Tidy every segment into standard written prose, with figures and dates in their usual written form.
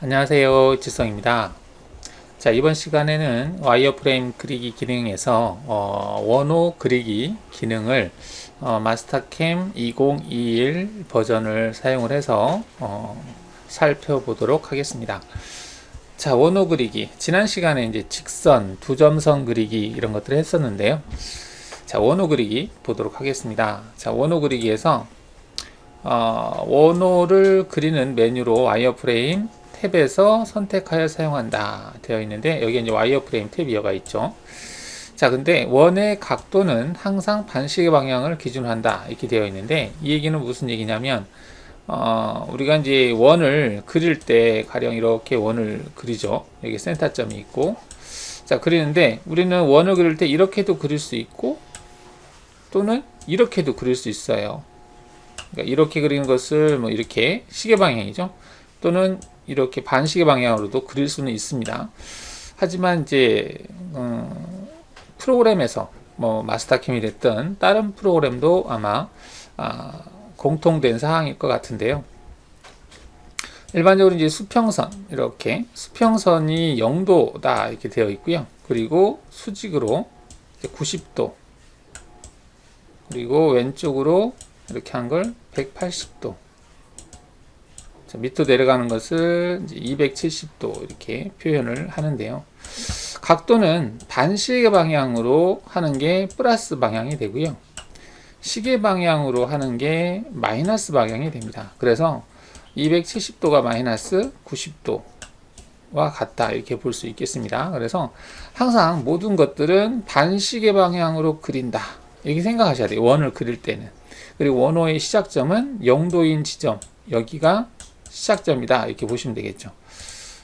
안녕하세요, 지성입니다. 자, 이번 시간에는 와이어프레임 그리기 기능에서 원호 그리기 기능을 마스터캠 2021 버전을 사용을 해서 살펴보도록 하겠습니다. 자, 원호 그리기. 지난 시간에 이제 직선, 두점선 그리기 이런 것들을 했었는데요. 자, 원호 그리기 보도록 하겠습니다. 자, 원호 그리기에서 원호를 그리는 메뉴로 와이어프레임 탭에서 선택하여 사용한다 되어 있는데, 여기 이제 와이어프레임 탭이어가 있죠. 자, 근데 원의 각도는 항상 반시계 방향을 기준으로 한다 이렇게 되어 있는데, 이 얘기는 무슨 얘기냐면 우리가 이제 원을 그릴 때 가령 이렇게 원을 그리죠. 여기 센터점이 있고, 자, 그리는데 우리는 원을 그릴 때 이렇게도 그릴 수 있고 또는 이렇게도 그릴 수 있어요. 그러니까 이렇게 그리는 것을 뭐 이렇게 시계 방향이죠. 또는 이렇게 반시계 방향으로도 그릴 수는 있습니다. 하지만 이제 프로그램에서 뭐 마스터캠이 됐든 다른 프로그램도 아마 공통된 사항일 것 같은데요. 일반적으로 이제 수평선, 이렇게 수평선이 0도다 이렇게 되어 있고요. 그리고 수직으로 90도, 그리고 왼쪽으로 이렇게 한 걸 180도, 밑으로 내려가는 것을 270도 이렇게 표현을 하는데요. 각도는 반시계 방향으로 하는 게 플러스 방향이 되고요. 시계 방향으로 하는 게 마이너스 방향이 됩니다. 그래서 270도가 마이너스 90도와 같다 이렇게 볼 수 있겠습니다. 그래서 항상 모든 것들은 반시계 방향으로 그린다 이렇게 생각하셔야 돼요. 원을 그릴 때는. 그리고 원호의 시작점은 0도인 지점, 여기가 시작점이다 이렇게 보시면 되겠죠.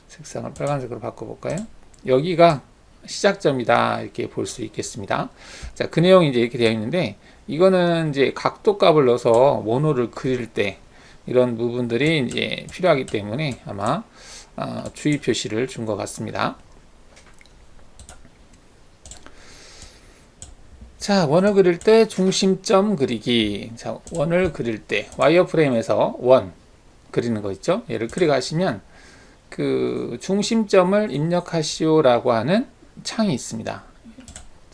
색상을 빨간색으로 바꿔볼까요? 여기가 시작점이다 이렇게 볼 수 있겠습니다. 자, 그 내용이 이제 이렇게 되어 있는데, 이거는 이제 각도 값을 넣어서 원호를 그릴 때 이런 부분들이 이제 필요하기 때문에 아마 주의 표시를 준 것 같습니다. 자, 원을 그릴 때 중심점 그리기. 자, 원을 그릴 때 와이어프레임에서 원 그리는 거 있죠. 얘를 클릭하시면 그 중심점을 입력하시오라고 하는 창이 있습니다.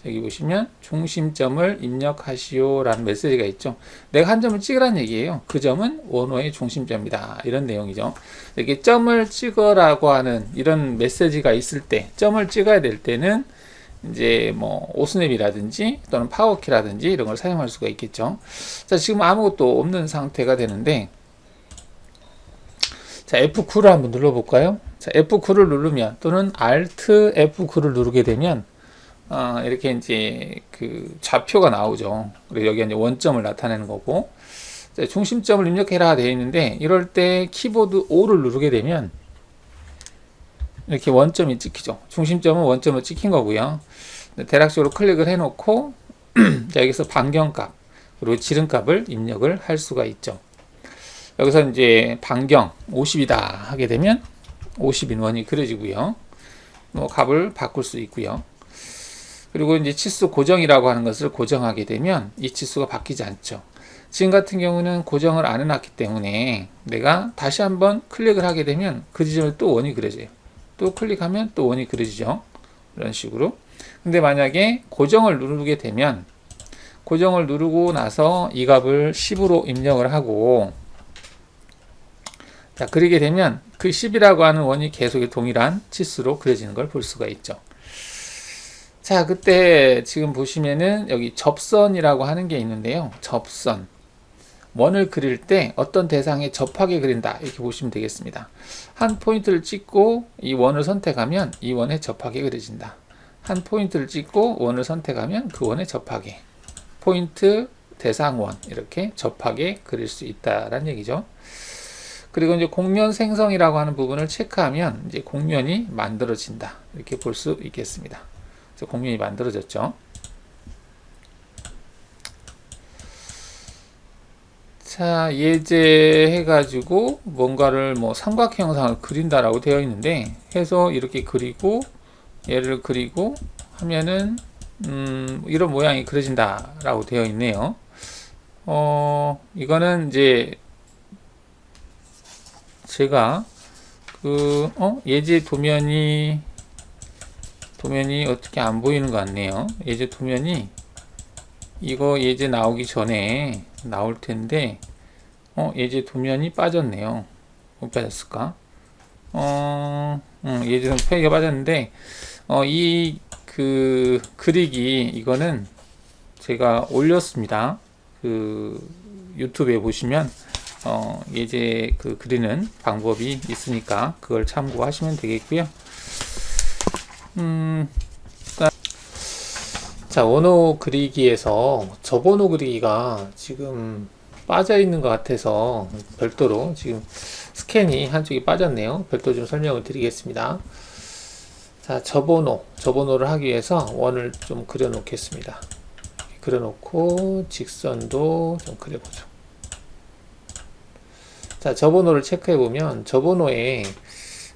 여기 보시면 중심점을 입력하시오라는 메시지가 있죠. 내가 한 점을 찍으라는 얘기예요. 그 점은 원호의 중심점이다 이런 내용이죠. 이렇게 점을 찍어라고 하는 이런 메시지가 있을 때, 점을 찍어야 될 때는 이제 뭐 오스냅이라든지 또는 파워키라든지 이런 걸 사용할 수가 있겠죠. 자, 지금 아무것도 없는 상태가 되는데, 자, F9를 한번 눌러볼까요? 자, F9를 누르면 또는 Alt F9를 누르게 되면 이렇게 이제 그 좌표가 나오죠. 그리고 여기 이제 원점을 나타내는 거고, 자, 중심점을 입력해라 되어 있는데, 이럴 때 키보드 O를 누르게 되면 이렇게 원점이 찍히죠. 중심점은 원점을 찍힌 거고요. 대략적으로 클릭을 해놓고 자, 여기서 반경값 그리고 지름값을 입력을 할 수가 있죠. 여기서 이제 반경 50이다 하게 되면 50인 원이 그려지고요. 뭐 값을 바꿀 수 있고요. 그리고 이제 치수 고정이라고 하는 것을 고정하게 되면 이 치수가 바뀌지 않죠. 지금 같은 경우는 고정을 안 해놨기 때문에 내가 다시 한번 클릭을 하게 되면 그 지점에 또 원이 그려져요. 또 클릭하면 또 원이 그려지죠. 이런 식으로. 근데 만약에 고정을 누르게 되면, 고정을 누르고 나서 이 값을 10으로 입력을 하고, 자, 그리게 되면 그 10이라고 하는 원이 계속 동일한 치수로 그려지는 걸 볼 수가 있죠. 자, 그때 지금 보시면은 여기 접선이라고 하는 게 있는데요. 접선. 원을 그릴 때 어떤 대상에 접하게 그린다 이렇게 보시면 되겠습니다. 한 포인트를 찍고 이 원을 선택하면 이 원에 접하게 그려진다. 한 포인트를 찍고 원을 선택하면 그 원에 접하게, 포인트, 대상 원 이렇게 접하게 그릴 수 있다라는 얘기죠. 그리고 이제 곡면 생성이라고 하는 부분을 체크하면 이제 곡면이 만들어진다 이렇게 볼 수 있겠습니다. 그래서 곡면이 만들어졌죠. 자, 예제해가지고 뭔가를 뭐 삼각 형상을 그린다라고 되어 있는데, 해서 이렇게 그리고 얘를 그리고 하면은 이런 모양이 그려진다라고 되어 있네요. 이거는 이제 제가 예제 도면이 어떻게 안 보이는 것 같네요. 예제 도면이 이거 예제 나오기 전에 나올 텐데, 예제 도면이 빠졌네요. 못 빠졌을까? 예제 도면 페이지가 빠졌는데, 이 그리기, 이거는 제가 올렸습니다. 유튜브에 보시면, 예제 그리는 방법이 있으니까 그걸 참고하시면 되겠고요. 자, 원호 그리기에서 접원호 그리기가 지금 빠져 있는 것 같아서 별도로 지금 스캔이 한쪽이 빠졌네요. 별도로 좀 설명을 드리겠습니다. 자, 접원호를 하기 위해서 원을 좀 그려 놓겠습니다. 그려 놓고 직선도 좀 그려보죠. 자, 접원호를 체크해 보면 접원호에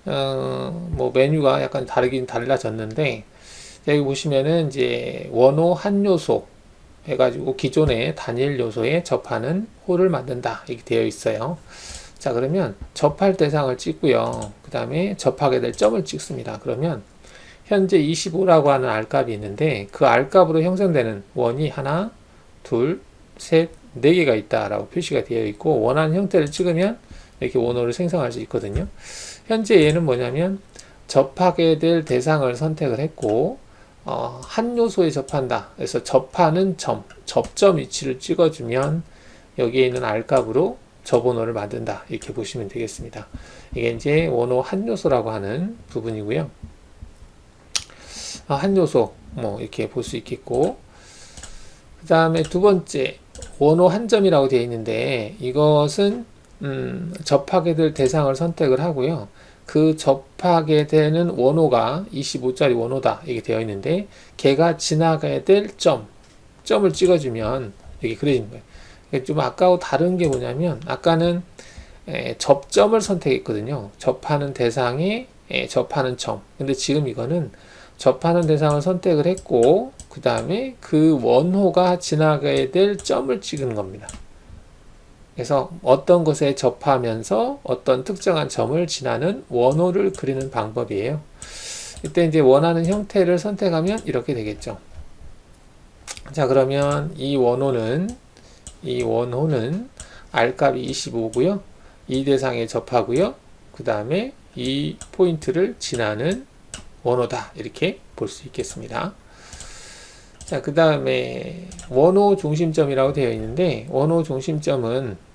뭐 메뉴가 약간 달라졌는데, 여기 보시면은 이제 원호 한 요소 해가지고 기존의 단일 요소에 접하는 홀을 만든다 이렇게 되어 있어요. 자, 그러면 접할 대상을 찍고요. 그 다음에 접하게 될 점을 찍습니다. 그러면 현재 25라고 하는 R값이 있는데, 그 R값으로 형성되는 원이 하나, 둘, 셋, 4개가 있다라고 표시가 되어 있고, 원하는 형태를 찍으면 이렇게 원호를 생성할 수 있거든요. 현재 얘는 뭐냐면 접하게 될 대상을 선택을 했고, 한 요소에 접한다. 그래서 접하는 접점 위치를 찍어주면 여기에 있는 R값으로 접원호를 만든다. 이렇게 보시면 되겠습니다. 이게 이제 원호 한 요소라고 하는 부분이고요. 한 요소, 뭐, 이렇게 볼 수 있겠고, 그 다음에 두 번째, 원호 한 점이라고 되어 있는데, 이것은, 접하게 될 대상을 선택을 하고요. 그 접하게 되는 원호가 25짜리 원호다. 이게 되어 있는데, 걔가 지나가야 될 점을 찍어주면, 이렇게 그려지는 거예요. 좀 아까하고 다른 게 뭐냐면, 아까는 접점을 선택했거든요. 접하는 대상에 접하는 점. 근데 지금 이거는 접하는 대상을 선택을 했고, 그 다음에 그 원호가 지나가야 될 점을 찍은 겁니다. 그래서 어떤 것에 접하면서 어떤 특정한 점을 지나는 원호를 그리는 방법이에요. 이때 이제 원하는 형태를 선택하면 이렇게 되겠죠. 자, 그러면 이 원호는 R값이 25고요. 이 대상에 접하고요. 그 다음에 이 포인트를 지나는 원호다. 이렇게 볼 수 있겠습니다. 자, 그 다음에 원호 중심점이라고 되어 있는데, 원호 중심점은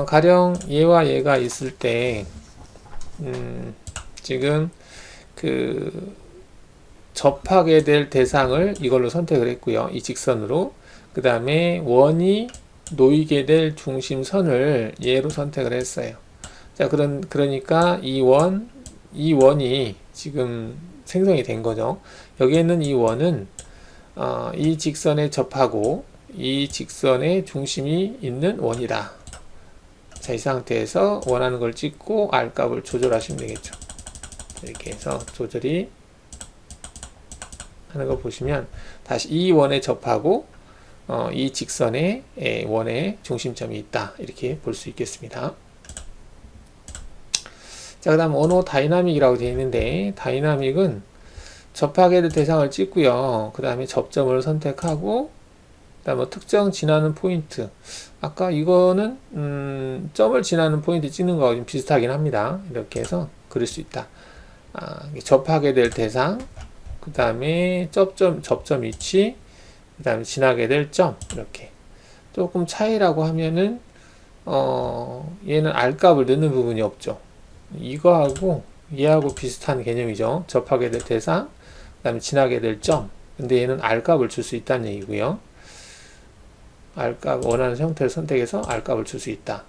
가령 얘와 얘가 있을 때 지금 접하게 될 대상을 이걸로 선택을 했고요. 이 직선으로. 그 다음에 원이 놓이게 될 중심선을 얘로 선택을 했어요. 자, 그러니까 이 원이 지금 생성이 된 거죠. 여기에 있는 이 원은 이 직선에 접하고 이 직선에 중심이 있는 원이다. 자, 이 상태에서 원하는 걸 찍고 R값을 조절하시면 되겠죠. 이렇게 해서 조절이 하는 거 보시면 다시 이 원에 접하고 이 직선에 원의 중심점이 있다. 이렇게 볼 수 있겠습니다. 자, 그 다음 원호 다이나믹이라고 되어 있는데, 다이나믹은 접하게 될 대상을 찍고요. 그 다음에 접점을 선택하고, 그 다음에 특정 지나는 포인트. 아까 이거는 점을 지나는 포인트 찍는 거하고 좀 비슷하긴 합니다. 이렇게 해서 그릴 수 있다. 접하게 될 대상, 그 다음에 접점 위치, 그 다음에 지나게 될 점. 이렇게 조금 차이라고 하면은 얘는 R값을 넣는 부분이 없죠. 이거하고 얘하고 비슷한 개념이죠. 접하게 될 대상, 그 다음에 지나게 될 점. 근데 얘는 R값을 줄 수 있다는 얘기고요. R값, 원하는 형태를 선택해서 R값을 줄 수 있다.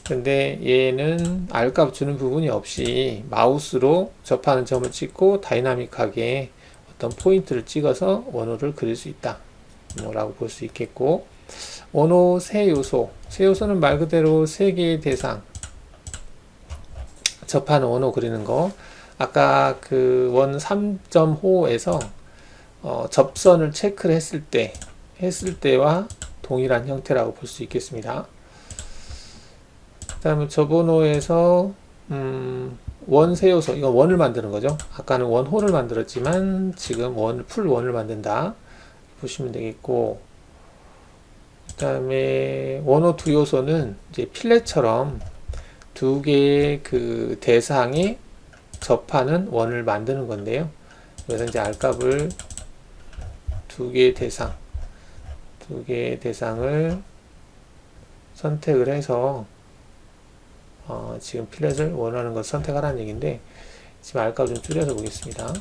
근데 얘는 R값 주는 부분이 없이 마우스로 접하는 점을 찍고 다이나믹하게 어떤 포인트를 찍어서 원호를 그릴 수 있다. 라고 볼 수 있겠고, 원호 세 요소는 말 그대로 세 개의 대상, 접하는 원호 그리는 거. 아까 그 원 3.5에서 접선을 체크를 했을 때와 동일한 형태라고 볼 수 있겠습니다. 다음에 저 번호에서 원 세요소, 이건 원을 만드는 거죠. 아까는 원홀을 만들었지만 지금 풀 원을 만든다 보시면 되겠고, 그 다음에 원호 두 요소는 이제 필렛처럼 두 개의 그 대상에 접하는 원을 만드는 건데요. 그래서 이제 R값을 두 개의 대상을 선택을 해서 지금 필렛을 원하는 것을 선택하라는 얘기인데, 지금 R값 좀 줄여서 보겠습니다.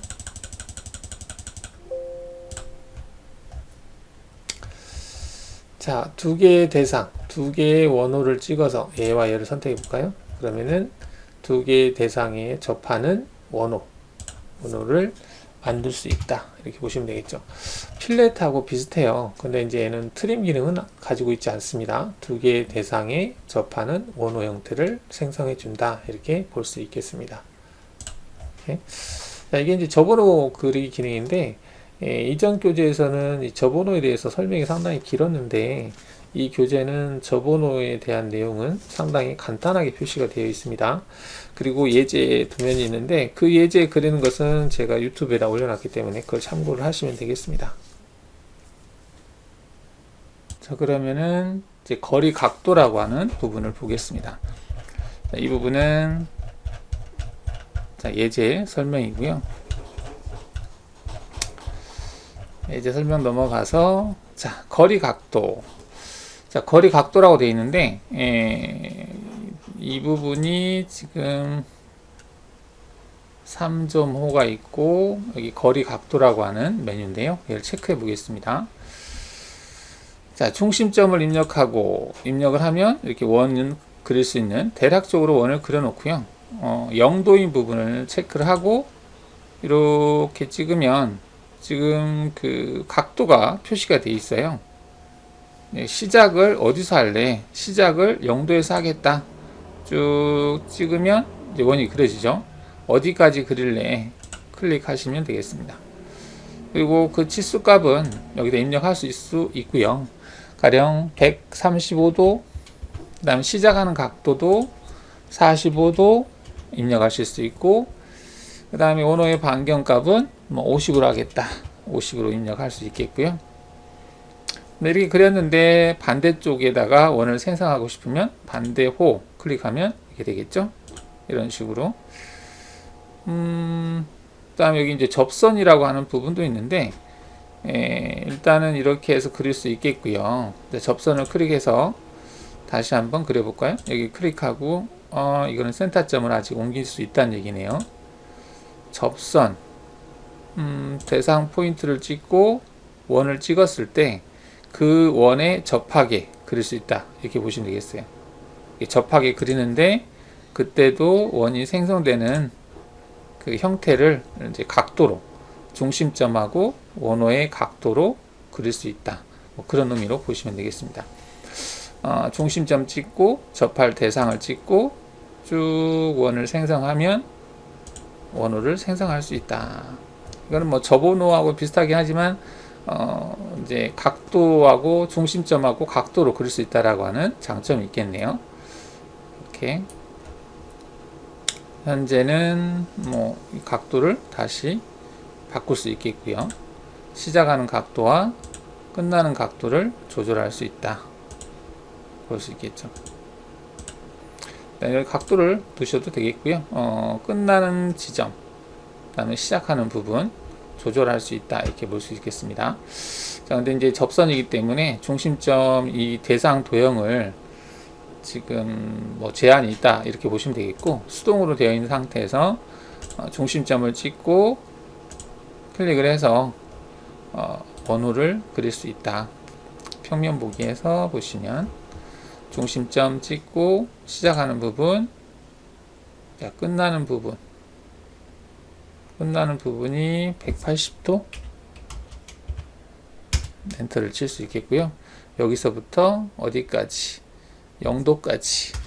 자, 두 개의 대상, 두 개의 원호를 찍어서 얘와 얘를 선택해 볼까요? 그러면은 두 개의 대상에 접하는 원호를 만들 수 있다. 이렇게 보시면 되겠죠. 필렛하고 비슷해요. 근데 이제 얘는 트림 기능은 가지고 있지 않습니다. 두 개의 대상에 접하는 원호 형태를 생성해 준다. 이렇게 볼 수 있겠습니다. 이렇게. 자, 이게 이제 저번호 그리기 기능인데, 이전 교재에서는 이 저번호에 대해서 설명이 상당히 길었는데, 이 교재는 저번호에 대한 내용은 상당히 간단하게 표시가 되어 있습니다. 그리고 예제 두 면이 있는데, 그 예제 그리는 것은 제가 유튜브에다 올려놨기 때문에 그걸 참고를 하시면 되겠습니다. 자, 그러면은 이제 거리 각도라고 하는 부분을 보겠습니다. 자, 이 부분은 예제 설명이고요. 예제 설명 넘어가서, 자, 거리 각도. 자, 거리 각도라고 되어 있는데, 이 부분이 지금 3.5가 있고, 여기 거리 각도라고 하는 메뉴인데요. 얘를 체크해 보겠습니다. 자, 중심점을 입력을 하면 이렇게 원을 그릴 수 있는, 대략적으로 원을 그려 놓고요. 0도인 부분을 체크를 하고, 이렇게 찍으면 지금 그 각도가 표시가 되어 있어요. 시작을 어디서 할래? 시작을 0도에서 하겠다. 쭉 찍으면 이제 원이 그려지죠. 어디까지 그릴래? 클릭하시면 되겠습니다. 그리고 그 치수 값은 여기다 입력할 수 있고요. 가령 135도, 그 다음에 시작하는 각도도 45도 입력하실 수 있고, 그 다음에 원호의 반경값은 뭐 50으로 하겠다. 50으로 입력할 수 있겠고요. 이렇게 그렸는데 반대쪽에다가 원을 생성하고 싶으면 반대호 클릭하면 이렇게 되겠죠. 이런 식으로. 그다음에 여기 이제 접선이라고 하는 부분도 있는데, 일단은 이렇게 해서 그릴 수 있겠고요. 접선을 클릭해서 다시 한번 그려볼까요? 여기 클릭하고, 이거는 센터점을 아직 옮길 수 있다는 얘기네요. 접선, 대상 포인트를 찍고 원을 찍었을 때 그 원에 접하게 그릴 수 있다. 이렇게 보시면 되겠어요. 접하게 그리는데 그때도 원이 생성되는 그 형태를 이제 각도로, 중심점하고 원호의 각도로 그릴 수 있다. 뭐 그런 의미로 보시면 되겠습니다. 중심점 찍고 접할 대상을 찍고 쭉 원을 생성하면 원호를 생성할 수 있다. 이거는 뭐 저번호하고 비슷하긴 하지만 이제 각도하고 중심점하고 각도로 그릴 수 있다라고 하는 장점이 있겠네요. 이렇게 현재는 뭐 이 각도를 다시 바꿀 수 있겠고요. 시작하는 각도와 끝나는 각도를 조절할 수 있다. 볼 수 있겠죠. 여기 각도를 두셔도 되겠고요. 끝나는 지점, 그 다음에 시작하는 부분 조절할 수 있다. 이렇게 볼 수 있겠습니다. 자, 근데 이제 접선이기 때문에 중심점 이 대상 도형을 지금 뭐 제한이 있다. 이렇게 보시면 되겠고, 수동으로 되어 있는 상태에서 중심점을 찍고 클릭을 해서 원호를 그릴 수 있다. 평면 보기에서 보시면 중심점 찍고 시작하는 부분, 자, 끝나는 부분이 180도 엔터를 칠 수 있겠고요. 여기서부터 어디까지 0도까지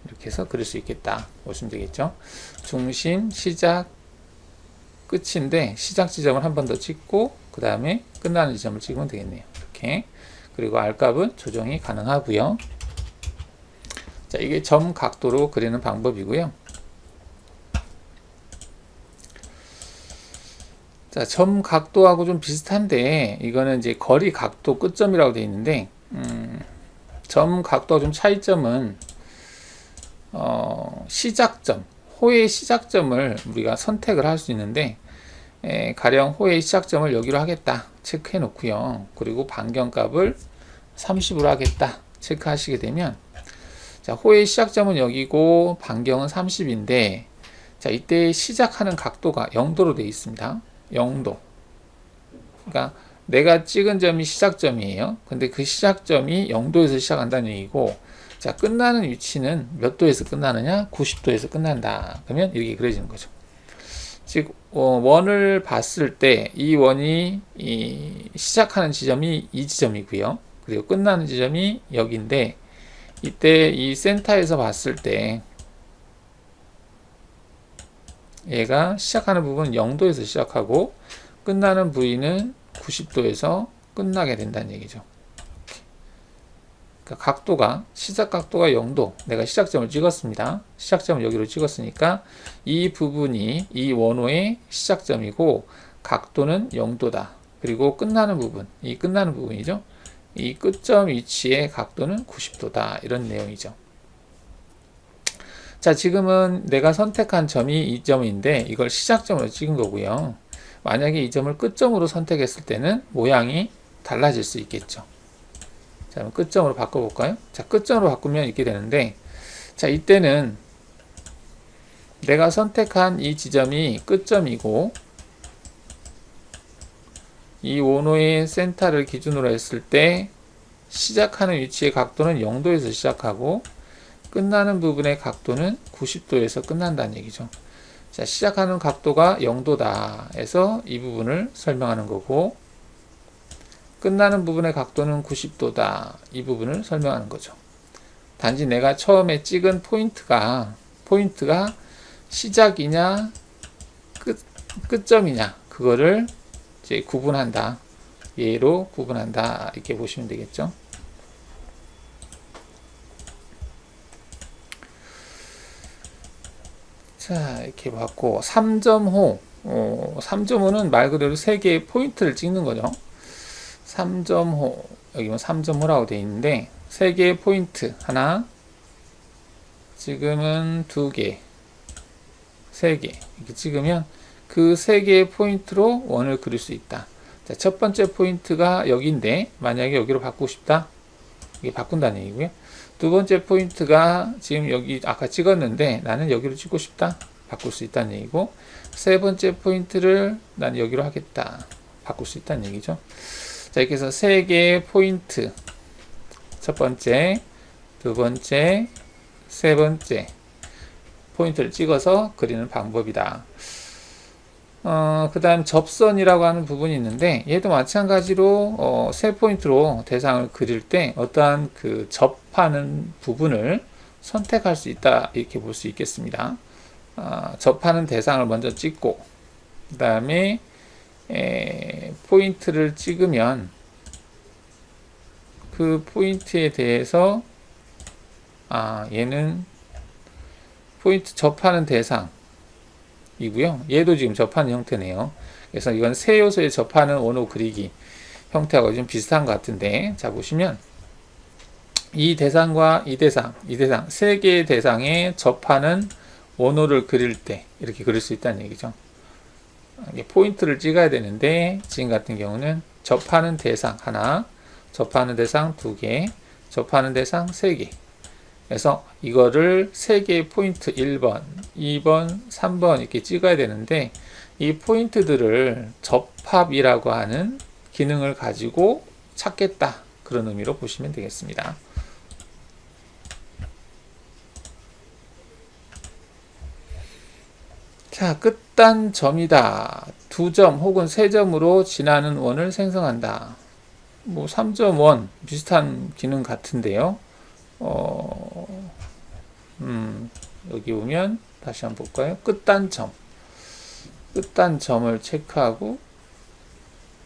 이렇게 해서 그릴 수 있겠다 보시면 되겠죠. 중심, 시작, 끝인데 시작 지점을 한 번 더 찍고 그 다음에 끝나는 지점을 찍으면 되겠네요. 이렇게. 그리고 R값은 조정이 가능하고요. 자, 이게 점 각도로 그리는 방법이고요. 자, 점 각도하고 좀 비슷한데 이거는 이제 거리 각도 끝점이라고 되어 있는데 점 각도가 좀 차이점은 시작점, 호의 시작점을 우리가 선택을 할 수 있는데 가령 호의 시작점을 여기로 하겠다 체크해 놓고요. 그리고 반경값을 30으로 하겠다 체크하시게 되면, 자, 호의 시작점은 여기고 반경은 30인데 자, 이때 시작하는 각도가 0도로 되어 있습니다. 0도. 그러니까 내가 찍은 점이 시작점이에요. 근데 그 시작점이 0도에서 시작한다는 얘기고, 자, 끝나는 위치는 몇 도에서 끝나느냐? 90도에서 끝난다. 그러면 이렇게 그려지는 거죠. 즉 원을 봤을 때 이 원이 시작하는 지점이 이 지점이고요. 그리고 끝나는 지점이 여기인데, 이때 이 센터에서 봤을 때 얘가 시작하는 부분은 0도에서 시작하고 끝나는 부위는 90도에서 끝나게 된다는 얘기죠. 그러니까 각도가, 시작 각도가 0도, 내가 시작점을 찍었습니다. 시작점을 여기로 찍었으니까 이 부분이 이 원호의 시작점이고 각도는 0도다. 그리고 끝나는 부분, 이 끝나는 부분이죠. 이 끝점 위치의 각도는 90도다. 이런 내용이죠. 자, 지금은 내가 선택한 점이 이 점인데 이걸 시작점으로 찍은 거고요. 만약에 이 점을 끝점으로 선택했을 때는 모양이 달라질 수 있겠죠. 자, 그럼 끝점으로 바꿔볼까요? 자, 끝점으로 바꾸면 이렇게 되는데, 자, 이때는 내가 선택한 이 지점이 끝점이고 이 원호의 센터를 기준으로 했을 때 시작하는 위치의 각도는 0도에서 시작하고 끝나는 부분의 각도는 90도에서 끝난다는 얘기죠. 자, 시작하는 각도가 0도다 해서 이 부분을 설명하는 거고, 끝나는 부분의 각도는 90도다 이 부분을 설명하는 거죠. 단지 내가 처음에 찍은 포인트가 시작이냐 끝점이냐 그거를 이제 구분한다, 얘로 구분한다 이렇게 보시면 되겠죠. 자, 이렇게 봤고 3점호 3점호는 말 그대로 3개의 포인트를 찍는 거죠. 3점호, 여기 뭐 3점호라고 되어 있는데 3개의 포인트, 하나, 지금은 2개, 3개 이렇게 찍으면 그 3개의 포인트로 원을 그릴 수 있다. 자, 첫 번째 포인트가 여기인데 만약에 여기로 바꾸고 싶다, 이게 바꾼다는 얘기고요. 두 번째 포인트가 지금 여기 아까 찍었는데 나는 여기로 찍고 싶다, 바꿀 수 있다는 얘기고, 세 번째 포인트를 나는 여기로 하겠다, 바꿀 수 있다는 얘기죠. 자, 이렇게 해서 3개의 포인트, 첫 번째, 두 번째, 세 번째 포인트를 찍어서 그리는 방법이다. 그 다음 접선이라고 하는 부분이 있는데 얘도 마찬가지로 세 포인트로 대상을 그릴 때 어떠한 그 접하는 부분을 선택할 수 있다 이렇게 볼 수 있겠습니다. 접하는 대상을 먼저 찍고 그 다음에 포인트를 찍으면 그 포인트에 대해서 얘는 포인트 접하는 대상이고요. 얘도 지금 접하는 형태네요. 그래서 이건 세 요소에 접하는 원호 그리기 형태하고 좀 비슷한 것 같은데, 자 보시면 이 대상과 이 대상 세 개의 대상에 접하는 원호를 그릴 때 이렇게 그릴 수 있다는 얘기죠. 포인트를 찍어야 되는데 지금 같은 경우는 접하는 대상 하나, 접하는 대상 2개, 접하는 대상 3개. 그래서 이거를 3개의 포인트 1번, 2번, 3번 이렇게 찍어야 되는데 이 포인트들을 접합이라고 하는 기능을 가지고 찾겠다, 그런 의미로 보시면 되겠습니다. 자, 끝단점이다. 2점 혹은 3점으로 지나는 원을 생성한다. 뭐 3점 원 비슷한 기능 같은데요. 여기 보면 다시 한번 볼까요? 끝단점을 체크하고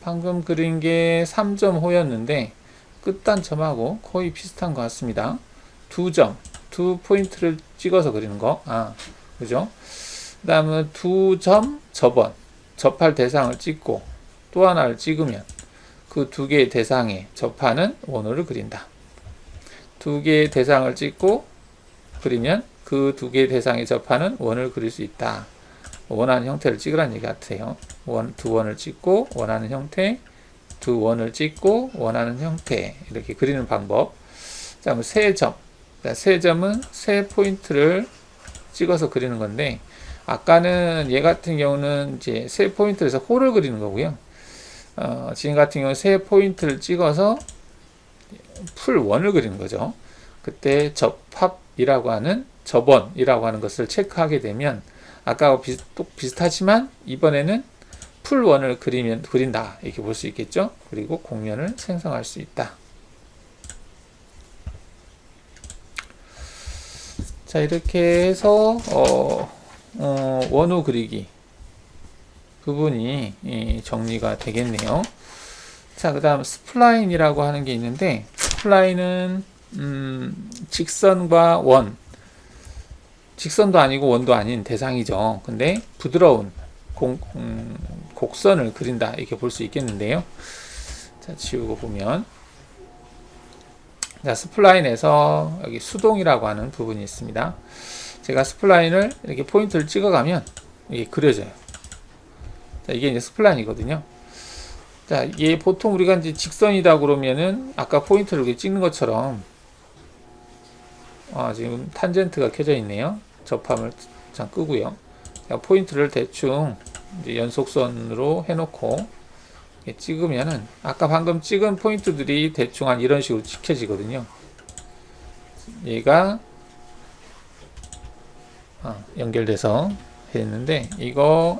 방금 그린 게 3점 호였는데 끝단점하고 거의 비슷한 것 같습니다. 2점 두 포인트를 찍어서 그리는 거. 그죠? 그 다음은 두 점 접원. 접할 대상을 찍고 또 하나를 찍으면 그 두 개의 대상에 접하는 원호를 그린다. 두 개의 대상을 찍고 그리면 그 두 개의 대상에 접하는 원을 그릴 수 있다. 원하는 형태를 찍으라는 얘기 같아요. 두 원을 찍고 원하는 형태, 두 원을 찍고 원하는 형태, 이렇게 그리는 방법. 자, 그럼 세 점. 세 점은 세 포인트를 찍어서 그리는 건데, 아까는 얘 같은 경우는 이제 세 포인트에서 홀을 그리는 거고요. 지금 같은 경우는 세 포인트를 찍어서 풀 원을 그리는 거죠. 그때 접합이라고 하는 접원이라고 하는 것을 체크하게 되면 아까와 비슷하지만 이번에는 풀 원을 그린다 이렇게 볼 수 있겠죠. 그리고 곡면을 생성할 수 있다. 자, 이렇게 해서 원호 그리기 부분이 정리가 되겠네요. 자, 그 다음 스플라인이라고 하는 게 있는데, 스플라인은 직선과 원, 직선도 아니고 원도 아닌 대상이죠. 근데 부드러운 곡선을 그린다 이렇게 볼 수 있겠는데요. 자, 지우고 보면, 자, 스플라인에서 여기 수동이라고 하는 부분이 있습니다. 제가 스플라인을 이렇게 포인트를 찍어가면 이게 그려져요. 자, 이게 이제 스플라인이거든요. 자, 얘 보통 우리가 이제 직선이다 그러면은 아까 포인트를 이렇게 찍는 것처럼 지금 탄젠트가 켜져 있네요. 접함을 잠깐 끄고요. 자, 포인트를 대충 이제 연속선으로 해놓고 찍으면은 아까 방금 찍은 포인트들이 대충 한 이런 식으로 찍혀지거든요. 얘가 연결돼서 했는데 이거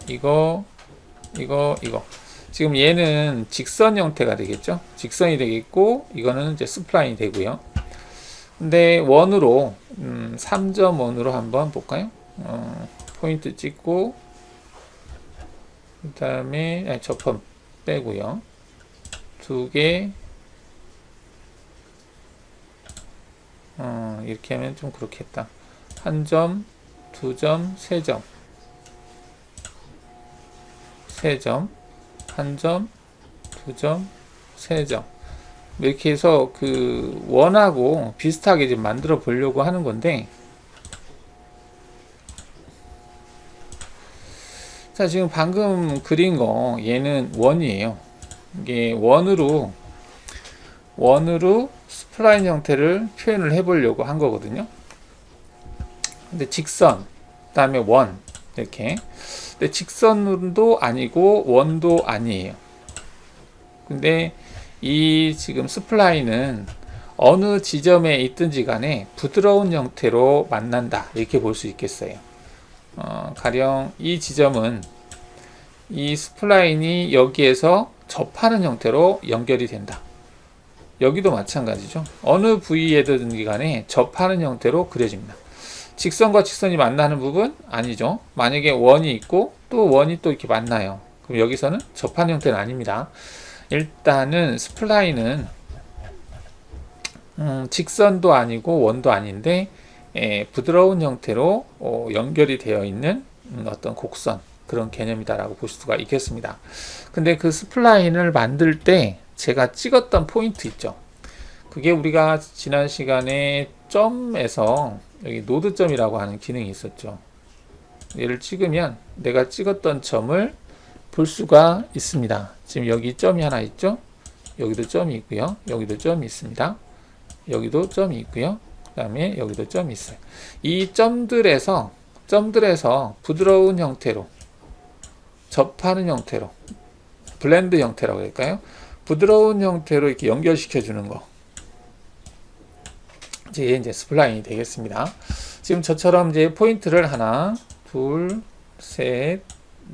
지금 얘는 직선 형태가 되겠죠. 직선이 되겠고 이거는 이제 스플라인이 되고요. 근데 원으로 3점 원으로 한번 볼까요? 포인트 찍고 그 다음에 접점 빼고요. 두 개 이렇게 하면 좀 그렇겠다. 한 점, 두 점, 세 점, 세 점, 한 점, 두 점, 세 점. 이렇게 해서 그 원하고 비슷하게 좀 만들어 보려고 하는 건데, 자, 지금 방금 그린 거 얘는 원이에요. 이게 원으로 스플라인 형태를 표현을 해 보려고 한 거거든요. 근데 직선, 그다음에 원 이렇게. 근데 직선도 아니고 원도 아니에요. 근데 이 지금 스플라인은 어느 지점에 있든지 간에 부드러운 형태로 만난다 이렇게 볼 수 있겠어요. 가령 이 지점은 이 스플라인이 여기에서 접하는 형태로 연결이 된다. 여기도 마찬가지죠. 어느 부위에든지 간에 접하는 형태로 그려집니다. 직선과 직선이 만나는 부분 아니죠. 만약에 원이 있고 또 원이 또 이렇게 만나요. 그럼 여기서는 접하는 형태는 아닙니다. 일단은 스플라인은 직선도 아니고 원도 아닌데 부드러운 형태로 연결이 되어 있는 어떤 곡선, 그런 개념이다라고 볼 수가 있겠습니다. 근데 그 스플라인을 만들 때 제가 찍었던 포인트 있죠. 그게 우리가 지난 시간에 점에서 여기 노드점이라고 하는 기능이 있었죠. 얘를 찍으면 내가 찍었던 점을 볼 수가 있습니다. 지금 여기 점이 하나 있죠. 여기도 점이 있고요. 여기도 점이 있습니다. 여기도 점이 있고요. 그 다음에 여기도 점이 있어요. 이 점들에서 부드러운 형태로 접하는 형태로 블렌드 형태라고 할까요? 부드러운 형태로 이렇게 연결시켜 주는 거. 이제 스플라인이 되겠습니다. 지금 저처럼 이제 포인트를 하나, 둘, 셋,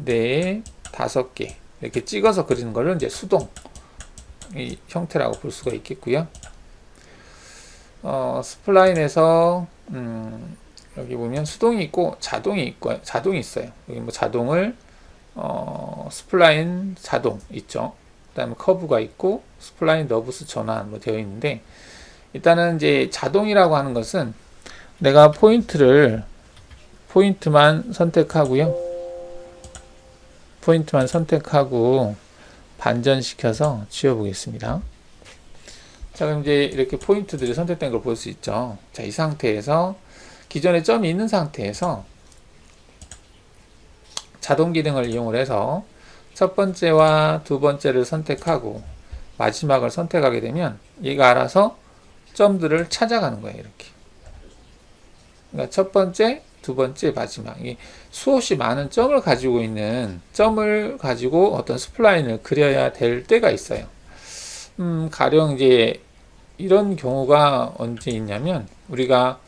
넷, 다섯 개 이렇게 찍어서 그리는 거를 이제 수동 이 형태라고 볼 수가 있겠고요. 스플라인에서 여기 보면 수동이 있고 자동이 있어요. 여기 뭐 자동을 스플라인 자동 있죠. 그다음에 커브가 있고 스플라인 너브스 전환 뭐 되어 있는데, 일단은 이제 자동이라고 하는 것은 내가 포인트만 선택하고요. 포인트만 선택하고 반전시켜서 지워보겠습니다. 자, 그럼 이제 이렇게 포인트들이 선택된 걸 볼 수 있죠. 자, 이 상태에서 기존에 점이 있는 상태에서 자동 기능을 이용을 해서 첫 번째와 두 번째를 선택하고 마지막을 선택하게 되면 얘가 알아서 점들을 찾아가는 거예요. 이렇게. 그러니까 첫 번째, 두 번째, 마지막. 이 수없이 많은 점을 가지고 있는 점을 가지고 어떤 스플라인을 그려야 될 때가 있어요. 가령 이제 이런 경우가 언제 있냐면 우리가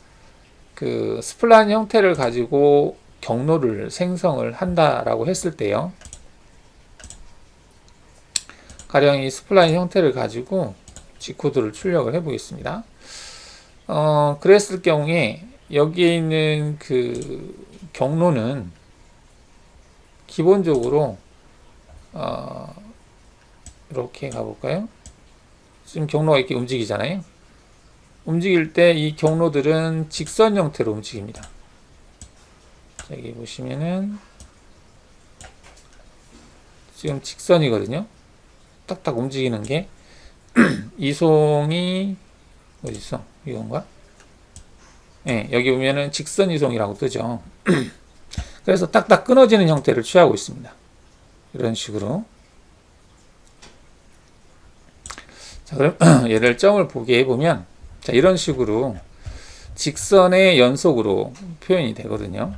그 스플라인 형태를 가지고 경로를 생성을 한다라고 했을 때요. 가령 이 스플라인 형태를 가지고 G코드를 출력을 해 보겠습니다. 그랬을 경우에 여기에 있는 그 경로는 기본적으로 이렇게 가볼까요? 지금 경로가 이렇게 움직이잖아요. 움직일 때 이 경로들은 직선 형태로 움직입니다. 여기 보시면은 지금 직선이거든요. 딱딱 움직이는 게 이송이 어디 있어? 이건가? 네, 여기 보면은 직선 이송이라고 뜨죠. 그래서 딱딱 끊어지는 형태를 취하고 있습니다. 이런 식으로. 자, 그럼 얘를 점을 보게 해보면, 자, 이런 식으로 직선의 연속으로 표현이 되거든요.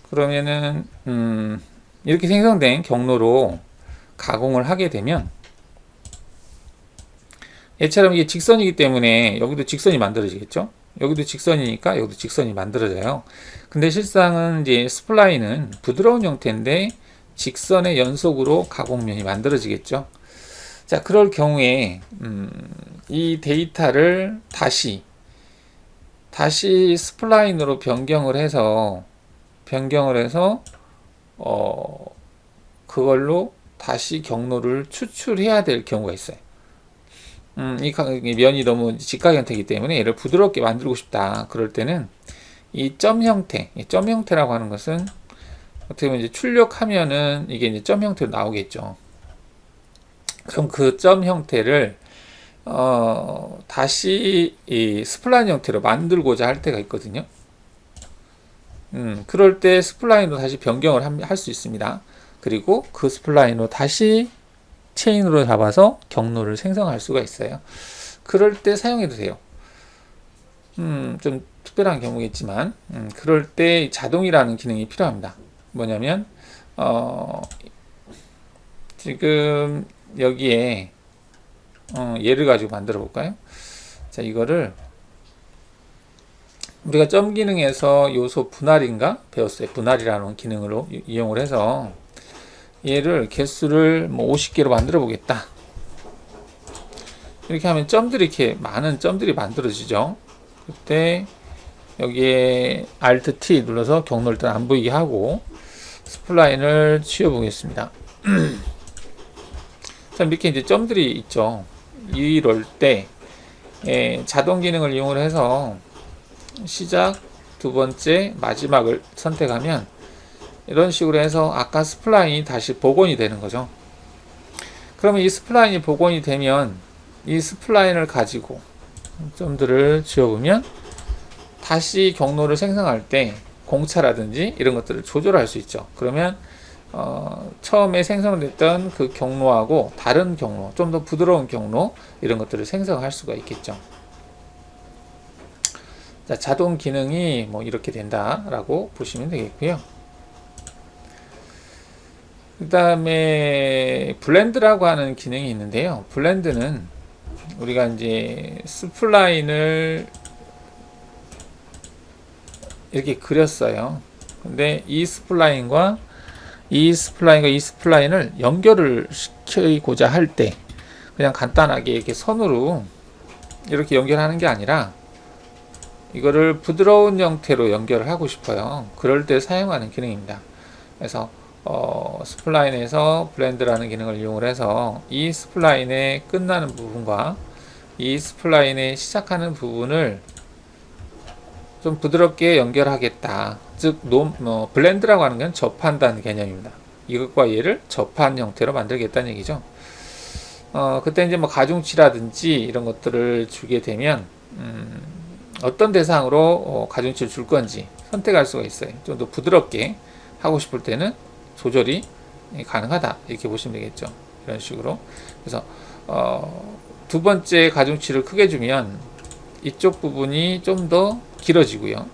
그러면은 이렇게 생성된 경로로 가공을 하게 되면 얘처럼 이게 직선이기 때문에 여기도 직선이 만들어지겠죠. 여기도 직선이니까 여기도 직선이 만들어져요. 근데 실상은 이제 스플라인은 부드러운 형태인데 직선의 연속으로 가공면이 만들어지겠죠. 자, 그럴 경우에 이 데이터를 다시 스플라인으로 변경을 해서 그걸로 다시 경로를 추출해야 될 경우가 있어요. 이 면이 너무 직각 형태이기 때문에 얘를 부드럽게 만들고 싶다. 그럴 때는 이 점 형태라고 하는 것은 어떻게 보면 이제 출력하면은 이게 이제 점 형태로 나오겠죠. 그럼 그 점 형태를 다시 이 스플라인 형태로 만들고자 할 때가 있거든요. 그럴 때 스플라인으로 다시 변경을 할 수 있습니다. 그리고 그 스플라인으로 다시 체인으로 잡아서 경로를 생성할 수가 있어요. 그럴 때 사용해도 돼요. 좀 특별한 경우겠지만, 그럴 때 자동이라는 기능이 필요합니다. 뭐냐면, 지금 여기에, 얘를 가지고 만들어 볼까요? 자, 이거를, 우리가 점 기능에서 요소 분할인가? 배웠어요. 분할이라는 기능으로 이용을 해서, 얘를 개수를 뭐 50개로 만들어 보겠다. 이렇게 하면 점들이 이렇게 많은 점들이 만들어지죠. 그때 여기에 Alt T 눌러서 경로를 일단 안 보이게 하고 스플라인을 치워 보겠습니다. 자, 이렇게 이제 점들이 있죠. 이럴 때 자동 기능을 이용을 해서 시작, 두 번째, 마지막을 선택하면 이런 식으로 해서 아까 스플라인이 다시 복원이 되는 거죠. 그러면 이 스플라인이 복원이 되면 이 스플라인을 가지고 점들을 지워보면 다시 경로를 생성할 때 공차라든지 이런 것들을 조절할 수 있죠. 그러면 처음에 생성됐던 그 경로하고 다른 경로, 좀 더 부드러운 경로 이런 것들을 생성할 수가 있겠죠. 자, 자동 기능이 뭐 이렇게 된다라고 보시면 되겠고요. 그 다음에 블렌드라고 하는 기능이 있는데요. 블렌드는 우리가 이제 스플라인을 이렇게 그렸어요. 근데 이 스플라인과 이 스플라인을 연결을 시키고자 할 때 그냥 간단하게 이렇게 선으로 이렇게 연결하는 게 아니라 이거를 부드러운 형태로 연결을 하고 싶어요. 그럴 때 사용하는 기능입니다. 그래서 스플라인에서 블렌드라는 기능을 이용을 해서 이 스플라인의 끝나는 부분과 이 스플라인의 시작하는 부분을 좀 부드럽게 연결하겠다. 즉, 블렌드라고 하는 건 접한다는 개념입니다. 이것과 얘를 접한 형태로 만들겠다는 얘기죠. 그때 이제 뭐 가중치라든지 이런 것들을 주게 되면, 어떤 대상으로 가중치를 줄 건지 선택할 수가 있어요. 좀 더 부드럽게 하고 싶을 때는 조절이 가능하다. 이렇게 보시면 되겠죠. 이런 식으로. 그래서, 두 번째 가중치를 크게 주면 이쪽 부분이 좀 더 길어지고요.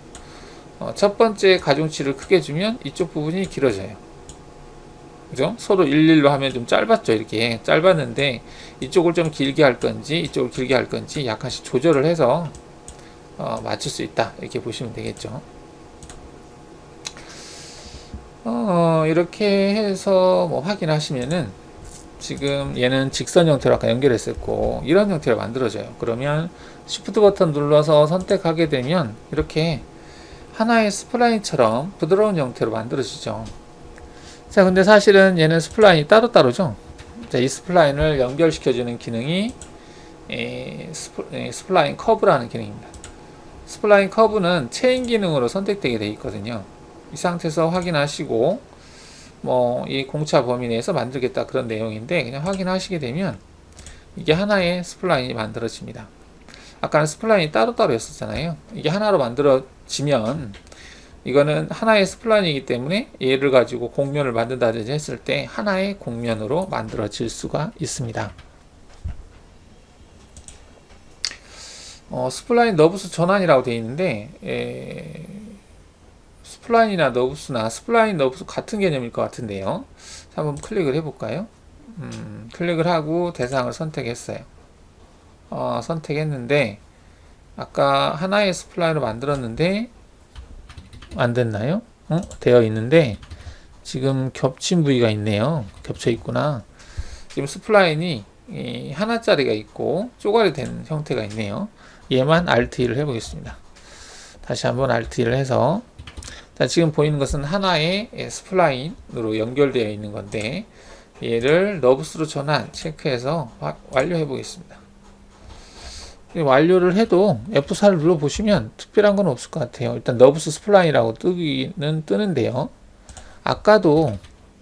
첫 번째 가중치를 크게 주면 이쪽 부분이 길어져요. 그죠? 서로 일일로 하면 좀 짧았죠. 이렇게 짧았는데 이쪽을 좀 길게 할 건지 이쪽을 길게 할 건지 약간씩 조절을 해서 맞출 수 있다. 이렇게 보시면 되겠죠. 이렇게 해서 뭐 확인하시면은 지금 얘는 직선 형태로 아까 연결했었고 이런 형태로 만들어져요. 그러면 Shift 버튼 눌러서 선택하게 되면 이렇게 하나의 스플라인처럼 부드러운 형태로 만들어지죠. 자, 근데 사실은 얘는 스플라인이 따로따로죠. 자, 이 스플라인을 연결시켜주는 기능이 스플라인 커브라는 기능입니다. 스플라인 커브는 체인 기능으로 선택되게 되어 있거든요. 이 상태에서 확인하시고 뭐 이 공차 범위 내에서 만들겠다 그런 내용인데 그냥 확인하시게 되면 이게 하나의 스플라인이 만들어집니다. 아까는 스플라인이 따로따로 였었잖아요. 이게 하나로 만들어지면 이거는 하나의 스플라인이기 때문에 얘를 가지고 곡면을 만든다든지 했을 때 하나의 곡면으로 만들어질 수가 있습니다. 스플라인 너브스 전환이라고 되어 있는데 스플라인이나 너브스나 스플라인 너브스 같은 개념일 것 같은데요. 한번 클릭을 해볼까요? 클릭을 하고 대상을 선택했어요. 선택했는데 아까 하나의 스플라인으로 만들었는데 안 됐나요? 되어 있는데 지금 겹친 부위가 있네요. 겹쳐 있구나. 지금 스플라인이 하나짜리가 있고 쪼가리 된 형태가 있네요. 얘만 Alt-E를 해보겠습니다. 다시 한번 Alt-E를 해서 자, 지금 보이는 것은 하나의 스플라인으로 연결되어 있는 건데 얘를 너브스로 전환 체크해서 완료해 보겠습니다. 완료를 해도 F4를 눌러 보시면 특별한 건 없을 것 같아요. 일단 너브스 스플라인이라고 뜨는데요. 아까도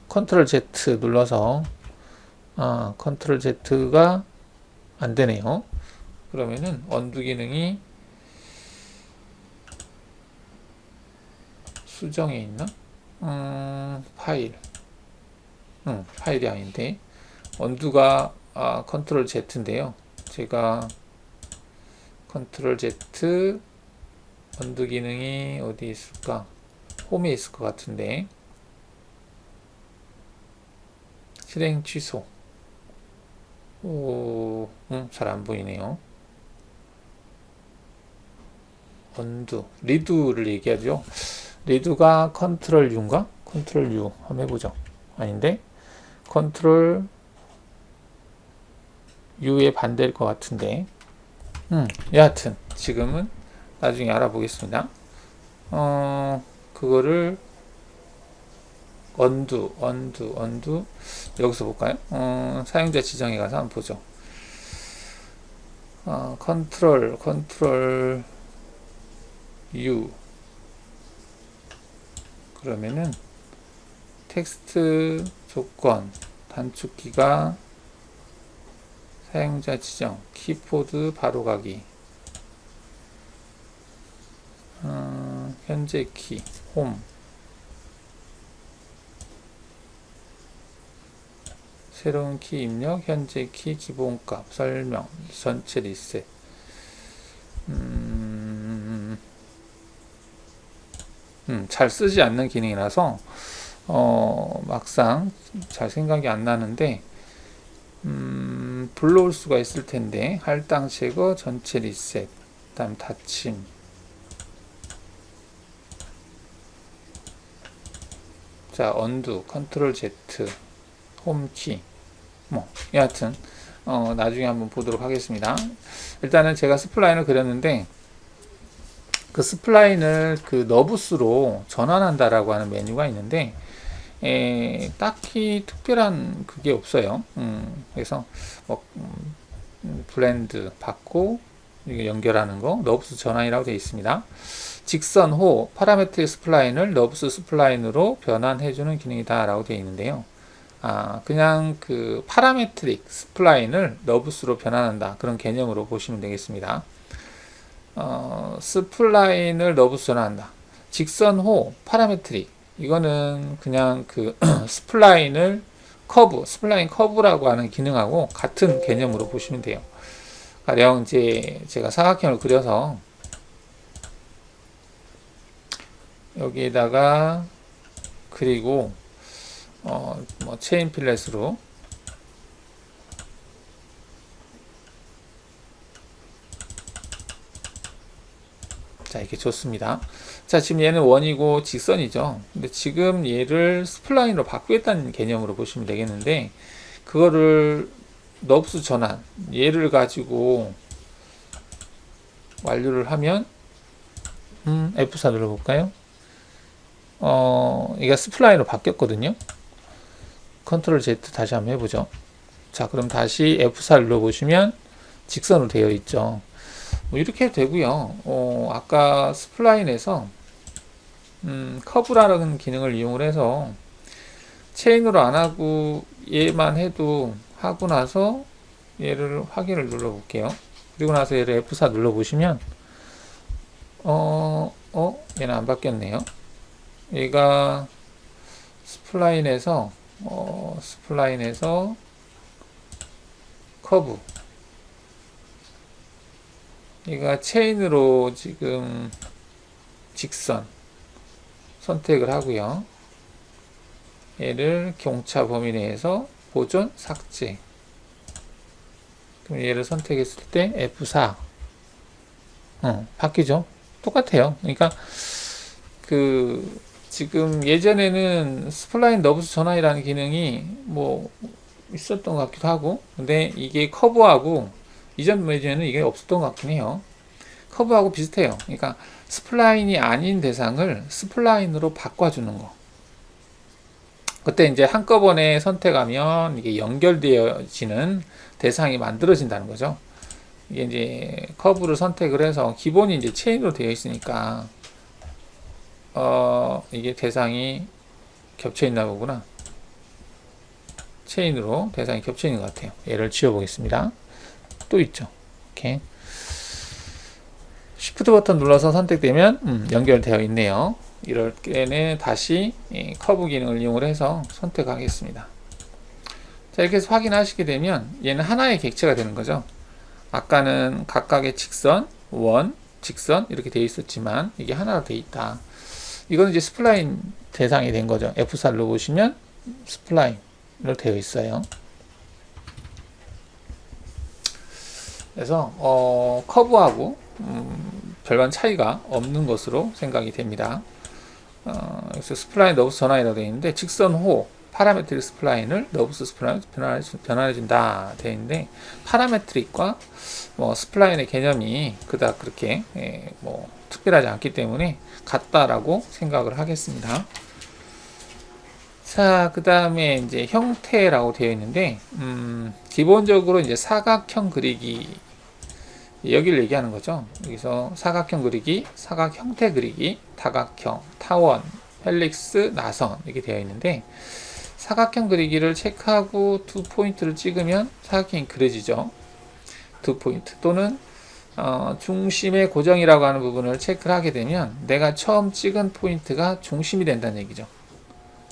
컨트롤 Z 눌러서 컨트롤 Z가 안 되네요. 그러면은 언두 기능이 수정에 있나? 파일. 파일이 아닌데. 언두가 컨트롤 Z인데요. 제가 컨트롤 Z 언두 기능이 어디 있을까? 홈에 있을 것 같은데. 실행 취소. 잘 안 보이네요. 언두, 리두를 얘기하죠. 리두가 컨트롤 U인가? 컨트롤 U 한번 해보죠. 아닌데 컨트롤 U의 반대일 것 같은데 여하튼 지금은 나중에 알아보겠습니다. 그거를 언두 여기서 볼까요? 사용자 지정에 가서 한번 보죠. 컨트롤 U 그러면은 텍스트 조건 단축키가 사용자 지정 키보드 바로가기 현재 키 홈 새로운 키 입력 현재 키 기본값 설명 전체 리셋 잘 쓰지 않는 기능이라서 막상 잘 생각이 안 나는데 불러올 수가 있을 텐데 할당 제거 전체 리셋 다음 닫힘 자 언두 컨트롤 Z 홈키 뭐 여하튼 나중에 한번 보도록 하겠습니다. 일단은 제가 스플라인을 그렸는데 그 스플라인을 그 너브스로 전환한다라고 하는 메뉴가 있는데 딱히 특별한 그게 없어요. 그래서 뭐 블렌드 받고 이게 연결하는 거 너브스 전환이라고 되어 있습니다. 직선호 파라메트릭 스플라인을 너브스 스플라인으로 변환해주는 기능이다 라고 되어 있는데요. 그냥 그 파라메트릭 스플라인을 너브스로 변환한다, 그런 개념으로 보시면 되겠습니다. 스플라인을 너브스 전환한다. 직선호 파라메트릭, 이거는 그냥 그 스플라인을 스플라인 커브라고 하는 기능하고 같은 개념으로 보시면 돼요. 가령 이제 제가 사각형을 그려서 여기에다가 그리고 뭐 체인 필렛으로 자, 이렇게 좋습니다. 자, 지금 얘는 원이고 직선이죠. 근데 지금 얘를 스플라인으로 바꾸겠다는 개념으로 보시면 되겠는데, 그거를 너브스 전환, 얘를 가지고 완료를 하면 F4 눌러볼까요? 이게 스플라인으로 바뀌었거든요. 컨트롤 Z 다시 한번 해보죠. 자, 그럼 다시 F4 눌러보시면 직선으로 되어 있죠. 뭐 이렇게 해도 되고요. 아까 스플라인에서 커브라는 기능을 이용을 해서 체인으로 안 하고 얘만 해도 하고 나서 얘를 확인을 눌러 볼게요. 그리고 나서 얘를 F4 눌러 보시면 얘는 안 바뀌었네요. 얘가 스플라인에서 커브, 얘가 체인으로 지금 직선 선택을 하고요. 얘를 경차 범위 내에서 보존 삭제. 그럼 얘를 선택했을 때 F4 바뀌죠. 똑같아요. 그러니까 그 지금 예전에는 스플라인 너브스 전환이라는 기능이 뭐 있었던 것 같기도 하고, 근데 이게 커브하고 이전 버전에는 이게 없었던 것 같긴 해요. 커브하고 비슷해요. 그러니까 스플라인이 아닌 대상을 스플라인으로 바꿔주는 거. 그때 이제 한꺼번에 선택하면 이게 연결되어지는 대상이 만들어진다는 거죠. 이게 이제 커브를 선택을 해서 기본이 이제 체인으로 되어 있으니까 이게 대상이 겹쳐 있나 보구나. 체인으로 대상이 겹쳐 있는 것 같아요. 얘를 지워 보겠습니다. 또 있죠. 이렇게 Shift 버튼 눌러서 선택되면 연결되어 있네요. 이럴 때는 다시 커브 기능을 이용을 해서 선택하겠습니다. 자, 이렇게 해서 확인하시게 되면 얘는 하나의 객체가 되는 거죠. 아까는 각각의 직선, 원, 직선 이렇게 되어 있었지만 이게 하나로 되어 있다. 이거는 이제 스플라인 대상이 된 거죠. F4 눌러보시면 스플라인으로 되어 있어요. 그래서 커브하고 별반 차이가 없는 것으로 생각이 됩니다. 그래서 스플라인 너브스 전환이라고 되어 있는데, 직선호 파라메트릭 스플라인을 너브스 스플라인으로 변환해준다 되어 있는데, 파라메트릭과 스플라인의 개념이 그닥 그렇게 뭐 특별하지 않기 때문에 같다라고 생각을 하겠습니다. 자, 그 다음에 이제 형태라고 되어 있는데, 기본적으로 이제 사각형 그리기, 여기를 얘기하는 거죠. 여기서 사각형 그리기, 사각 형태 그리기, 다각형, 타원, 헬릭스, 나선 이렇게 되어 있는데, 사각형 그리기를 체크하고 두 포인트를 찍으면 사각형이 그려지죠. 두 포인트 또는 중심의 고정이라고 하는 부분을 체크를 하게 되면 내가 처음 찍은 포인트가 중심이 된다는 얘기죠.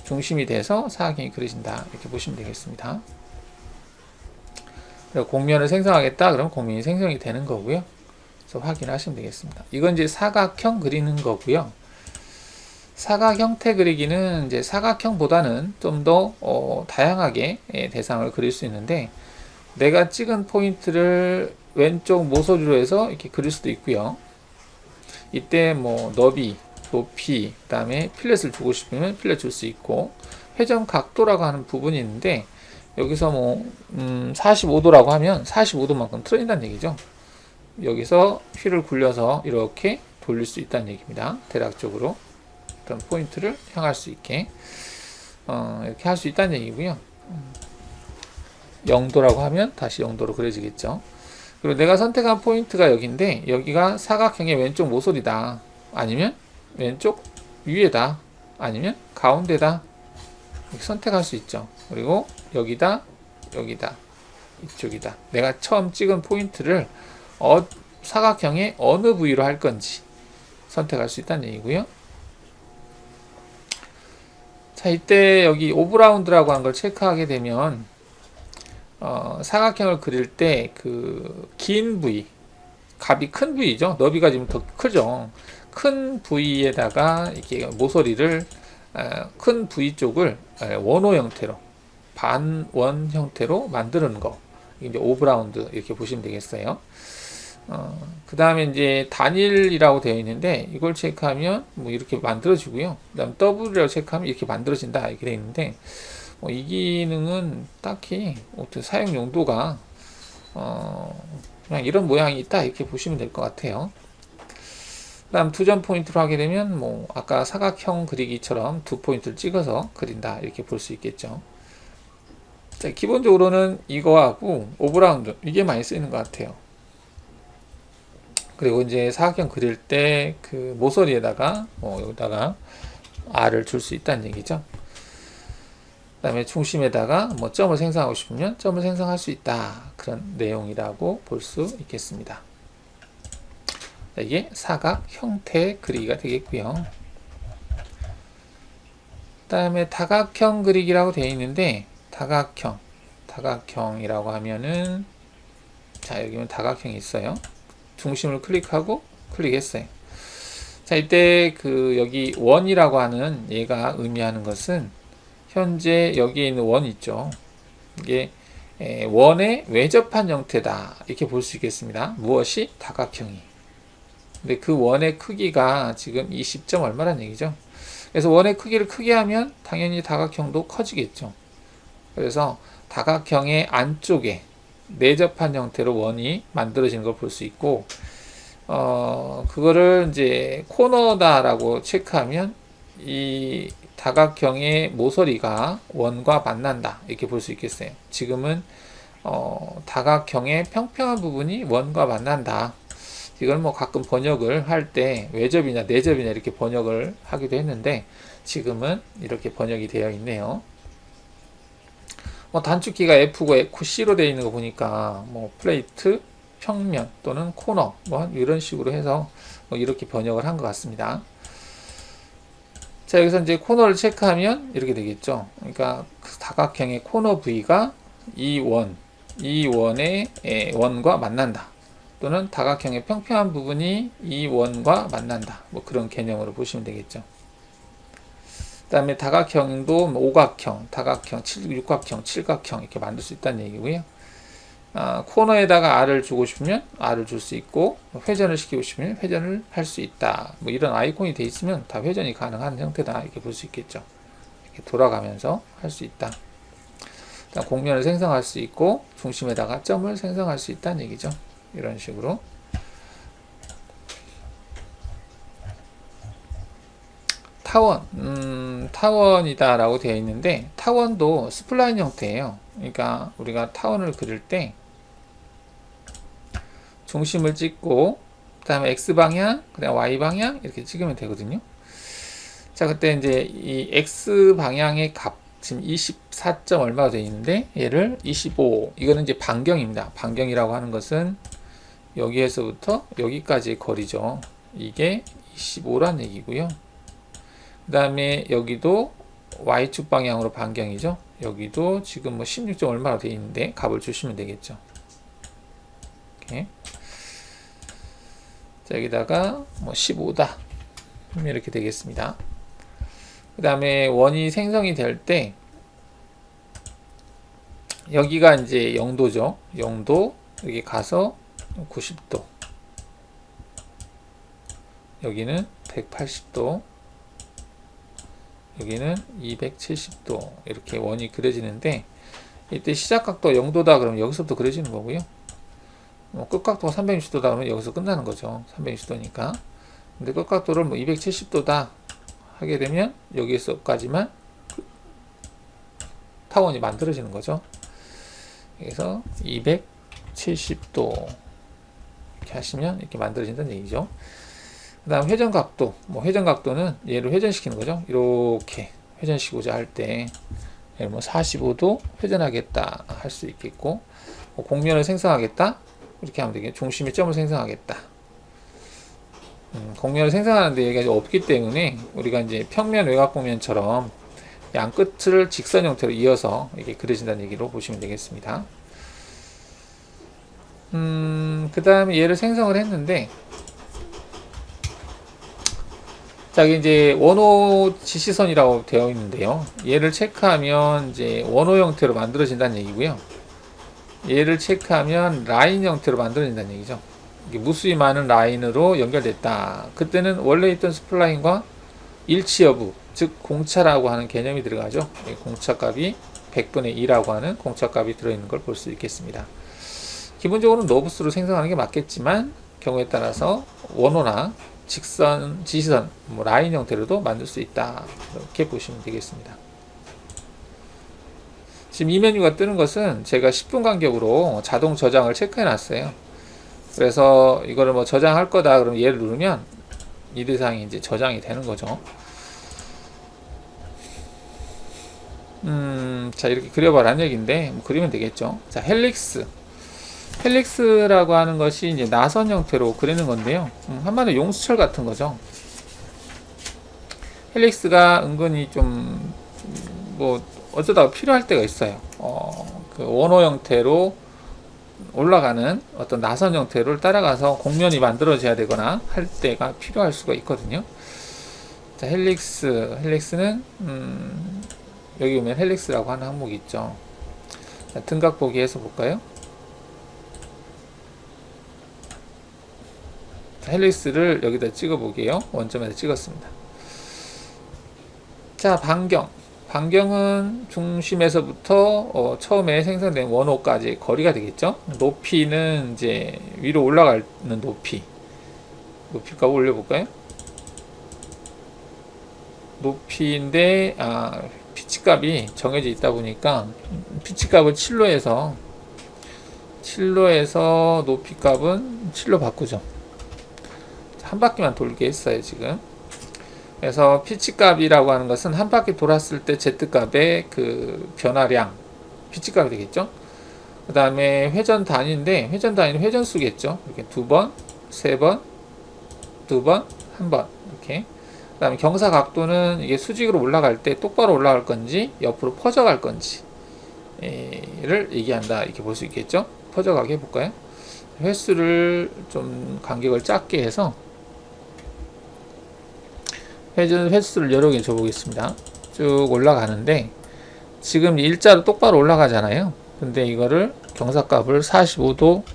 중심이 돼서 사각형이 그려진다, 이렇게 보시면 되겠습니다. 공면을 생성하겠다 그럼 공면이 생성이 되는 거고요. 그래서 확인하시면 되겠습니다. 이건 이제 사각형 그리는 거고요. 사각 형태 그리기는 이제 사각형보다는 좀 더 다양하게 대상을 그릴 수 있는데, 내가 찍은 포인트를 왼쪽 모서리로 해서 이렇게 그릴 수도 있고요. 이때 뭐 너비, 높이, 그 다음에 필렛을 주고 싶으면 필렛 줄 수 있고, 회전 각도라고 하는 부분이 있는데, 여기서 뭐 45도라고 하면 45도만큼 틀어진다는 얘기죠. 여기서 휠을 굴려서 이렇게 돌릴 수 있다는 얘기입니다. 대략적으로 어떤 포인트를 향할 수 있게 이렇게 할 수 있다는 얘기고요. 0도라고 하면 다시 0도로 그려지겠죠. 그리고 내가 선택한 포인트가 여기인데, 여기가 사각형의 왼쪽 모서리다. 아니면 왼쪽 위에다, 아니면 가운데다 이렇게 선택할 수 있죠. 그리고 여기다, 여기다, 이쪽이다. 내가 처음 찍은 포인트를 사각형의 어느 부위로 할 건지 선택할 수 있다는 얘기고요. 자, 이때 여기 오브라운드라고 하는 걸 체크하게 되면 사각형을 그릴 때 그 긴 부위, 값이 큰 부위죠. 너비가 지금 더 크죠. 큰 부위에다가 이렇게 모서리를 큰 부위 쪽을 원호 형태로, 반원 형태로 만드는 거, 이제 오브라운드 이렇게 보시면 되겠어요. 그 다음에 이제 단일이라고 되어 있는데 이걸 체크하면 뭐 이렇게 만들어지고요. 그 다음 W라고 체크하면 이렇게 만들어진다 이렇게 되어 있는데 이 기능은 딱히 어떤 사용 용도가 그냥 이런 모양이 있다 이렇게 보시면 될 것 같아요. 그 다음 두 점 포인트로 하게 되면 뭐 아까 사각형 그리기처럼 두 포인트를 찍어서 그린다 이렇게 볼 수 있겠죠. 자, 기본적으로는 이거하고 오브라운드 이게 많이 쓰이는 것 같아요. 그리고 이제 사각형 그릴 때 그 모서리에다가 여기다가 R을 줄 수 있다는 얘기죠. 그 다음에 중심에다가 뭐 점을 생성하고 싶으면 점을 생성할 수 있다. 그런 내용이라고 볼 수 있겠습니다. 이게 사각 형태 그리기가 되겠고요. 그 다음에 다각형 그리기라고 되어 있는데 다각형이라고 하면은 자, 여기는 다각형이 있어요. 중심을 클릭하고 클릭했어요. 자, 이때 그 여기 원이라고 하는 얘가 의미하는 것은 현재 여기에 있는 원 있죠. 이게 원의 외접한 형태다 이렇게 볼 수 있겠습니다. 무엇이? 다각형이. 근데 그 원의 크기가 지금 20점 얼마란 얘기죠. 그래서 원의 크기를 크게 하면 당연히 다각형도 커지겠죠. 그래서 다각형의 안쪽에 내접한 형태로 원이 만들어지는 걸 볼 수 있고, 그거를 이제 코너다라고 체크하면 이 다각형의 모서리가 원과 만난다 이렇게 볼 수 있겠어요. 지금은 다각형의 평평한 부분이 원과 만난다. 이걸 뭐 가끔 번역을 할 때 외접이냐 내접이냐 이렇게 번역을 하기도 했는데 지금은 이렇게 번역이 되어 있네요. 단축키가 F고 C로 되어 있는 거 보니까 뭐 플레이트, 평면 또는 코너 뭐 이런 식으로 해서 이렇게 번역을 한 것 같습니다. 자, 여기서 이제 코너를 체크하면 이렇게 되겠죠. 그러니까 그 다각형의 코너 부위가 이 원의 원과 만난다. 또는 다각형의 평평한 부분이 이 원과 만난다. 뭐 그런 개념으로 보시면 되겠죠. 그 다음에 다각형도 오각형, 다각형, 육각형, 칠각형 이렇게 만들 수 있다는 얘기고요. 코너에다가 R을 주고 싶으면 R을 줄 수 있고 회전을 시키고 싶으면 회전을 할 수 있다. 뭐 이런 아이콘이 돼 있으면 다 회전이 가능한 형태다 이렇게 볼 수 있겠죠. 이렇게 돌아가면서 할 수 있다. 공면을 생성할 수 있고 중심에다가 점을 생성할 수 있다는 얘기죠. 이런 식으로. 타원이다 라고 되어 있는데 타원도 스플라인 형태예요. 그러니까 우리가 타원을 그릴 때 중심을 찍고 그 다음에 X방향, 그 다음에 Y방향 이렇게 찍으면 되거든요. 자, 그때 이제 이 X방향의 값 지금 24점 얼마가 되어 있는데 얘를 25, 이거는 이제 반경입니다. 반경이라고 하는 것은 여기에서부터 여기까지의 거리죠. 이게 25란 얘기고요. 그 다음에 여기도 Y축 방향으로 반경이죠. 여기도 지금 뭐 16점 얼마나 되어 있는데 값을 주시면 되겠죠. 이렇게. 자, 여기다가 뭐 15다. 이렇게 되겠습니다. 그 다음에 원이 생성이 될 때 여기가 이제 0도죠. 0도 여기 가서 90도, 여기는 180도, 여기는 270도 이렇게 원이 그려지는데 이때 시작각도 0도다 그러면 여기서부터 그려지는 거고요. 끝각도가 360도다 그러면 여기서 끝나는 거죠. 360도니까. 근데 끝각도를 뭐 270도다 하게 되면 여기서까지만 타원이 만들어지는 거죠. 그래서 270도 이렇게 하시면 이렇게 만들어진다는 얘기죠. 그 다음 회전 각도, 뭐 회전 각도는 얘를 회전시키는 거죠. 이렇게 회전시키고자 할 때, 뭐 45도 회전하겠다 할 수 있겠고, 뭐 곡면을 생성하겠다 이렇게 하면 되겠죠. 중심의 점을 생성하겠다. 곡면을 생성하는데 여기가 없기 때문에 우리가 이제 평면 외곽곡면처럼 양 끝을 직선 형태로 이어서 이게 그려진다는 얘기로 보시면 되겠습니다. 그 다음에 얘를 생성을 했는데, 자, 이게 이제 원호 지시선이라고 되어 있는데요. 얘를 체크하면 이제 원호 형태로 만들어진다는 얘기고요. 얘를 체크하면 라인 형태로 만들어진다는 얘기죠. 이게 무수히 많은 라인으로 연결됐다. 그때는 원래 있던 스플라인과 일치 여부, 즉 공차라고 하는 개념이 들어가죠. 공차값이 100분의 2라고 하는 공차값이 들어있는 걸 볼 수 있겠습니다. 기본적으로는 노브스로 생성하는 게 맞겠지만 경우에 따라서 원호나 직선, 지시선, 뭐 라인 형태로도 만들 수 있다. 이렇게 보시면 되겠습니다. 지금 이 메뉴가 뜨는 것은 제가 10분 간격으로 자동 저장을 체크해 놨어요. 그래서 이거를 뭐 저장할 거다 그러면 얘를 누르면 이 대상이 이제 저장이 되는 거죠. 자, 이렇게 그려봐라는 얘기인데 뭐 그리면 되겠죠. 자, 헬릭스라고 하는 것이 이제 나선 형태로 그리는 건데요. 한마디로 용수철 같은 거죠. 헬릭스가 은근히 좀 뭐 어쩌다가 필요할 때가 있어요. 그 원호 형태로 올라가는 어떤 나선 형태를 따라가서 곡면이 만들어져야 되거나 할 때가 필요할 수가 있거든요. 자, 헬릭스는 여기 보면 헬릭스라고 하는 항목이 있죠. 자, 등각 보기에서 볼까요? 자, 헬릭스를 여기다 찍어 보게요. 원점에다 찍었습니다. 자, 반경은 중심에서부터 처음에 생성된 원호까지 거리가 되겠죠. 높이는 이제 위로 올라가는 높이값 올려볼까요? 높이인데 피치값이 정해져 있다 보니까 피치값을 7로 해서 높이값은 7로 바꾸죠. 한 바퀴만 돌게 했어요 지금. 그래서 피치값이라고 하는 것은 한 바퀴 돌았을 때 Z값의 그 변화량, 피치값이 되겠죠. 그 다음에 회전 단위인데, 회전 단위는 회전수겠죠. 이렇게 두 번, 세 번, 두 번, 한 번, 이렇게. 그 다음에 경사 각도는 이게 수직으로 올라갈 때 똑바로 올라갈 건지, 옆으로 퍼져갈 건지, 를 얘기한다. 이렇게 볼 수 있겠죠. 퍼져가게 해볼까요? 횟수를 좀 간격을 작게 해서, 회전 횟수를 여러 개 줘보겠습니다. 쭉 올라가는데 지금 일자로 똑바로 올라가잖아요. 근데 이거를 경사값을 45도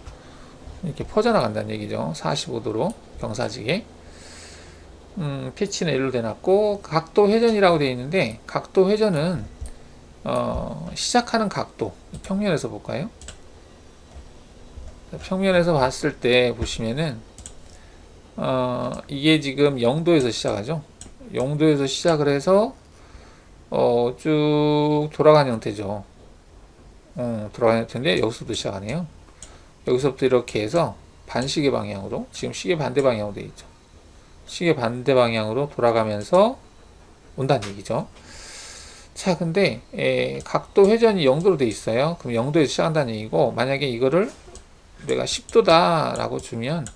이렇게 퍼져나간다는 얘기죠. 45도로 경사지게. 피치는 일로 대놨고, 각도 회전이라고 되어 있는데 각도 회전은 시작하는 각도, 평면에서 볼까요? 평면에서 봤을 때 보시면은 이게 지금 0도에서 시작하죠. 0도에서 시작을 해서 쭉 돌아가는 형태죠. 돌아가는 형태인데 여기서부터 시작하네요. 여기서부터 이렇게 해서 반시계 방향으로, 지금 시계 반대 방향으로 되어 있죠. 시계 반대 방향으로 돌아가면서 온다는 얘기죠. 자, 근데 각도 회전이 0도로 되어 있어요. 그럼 0도에서 시작한다는 얘기고, 만약에 이거를 내가 10도다 라고 주면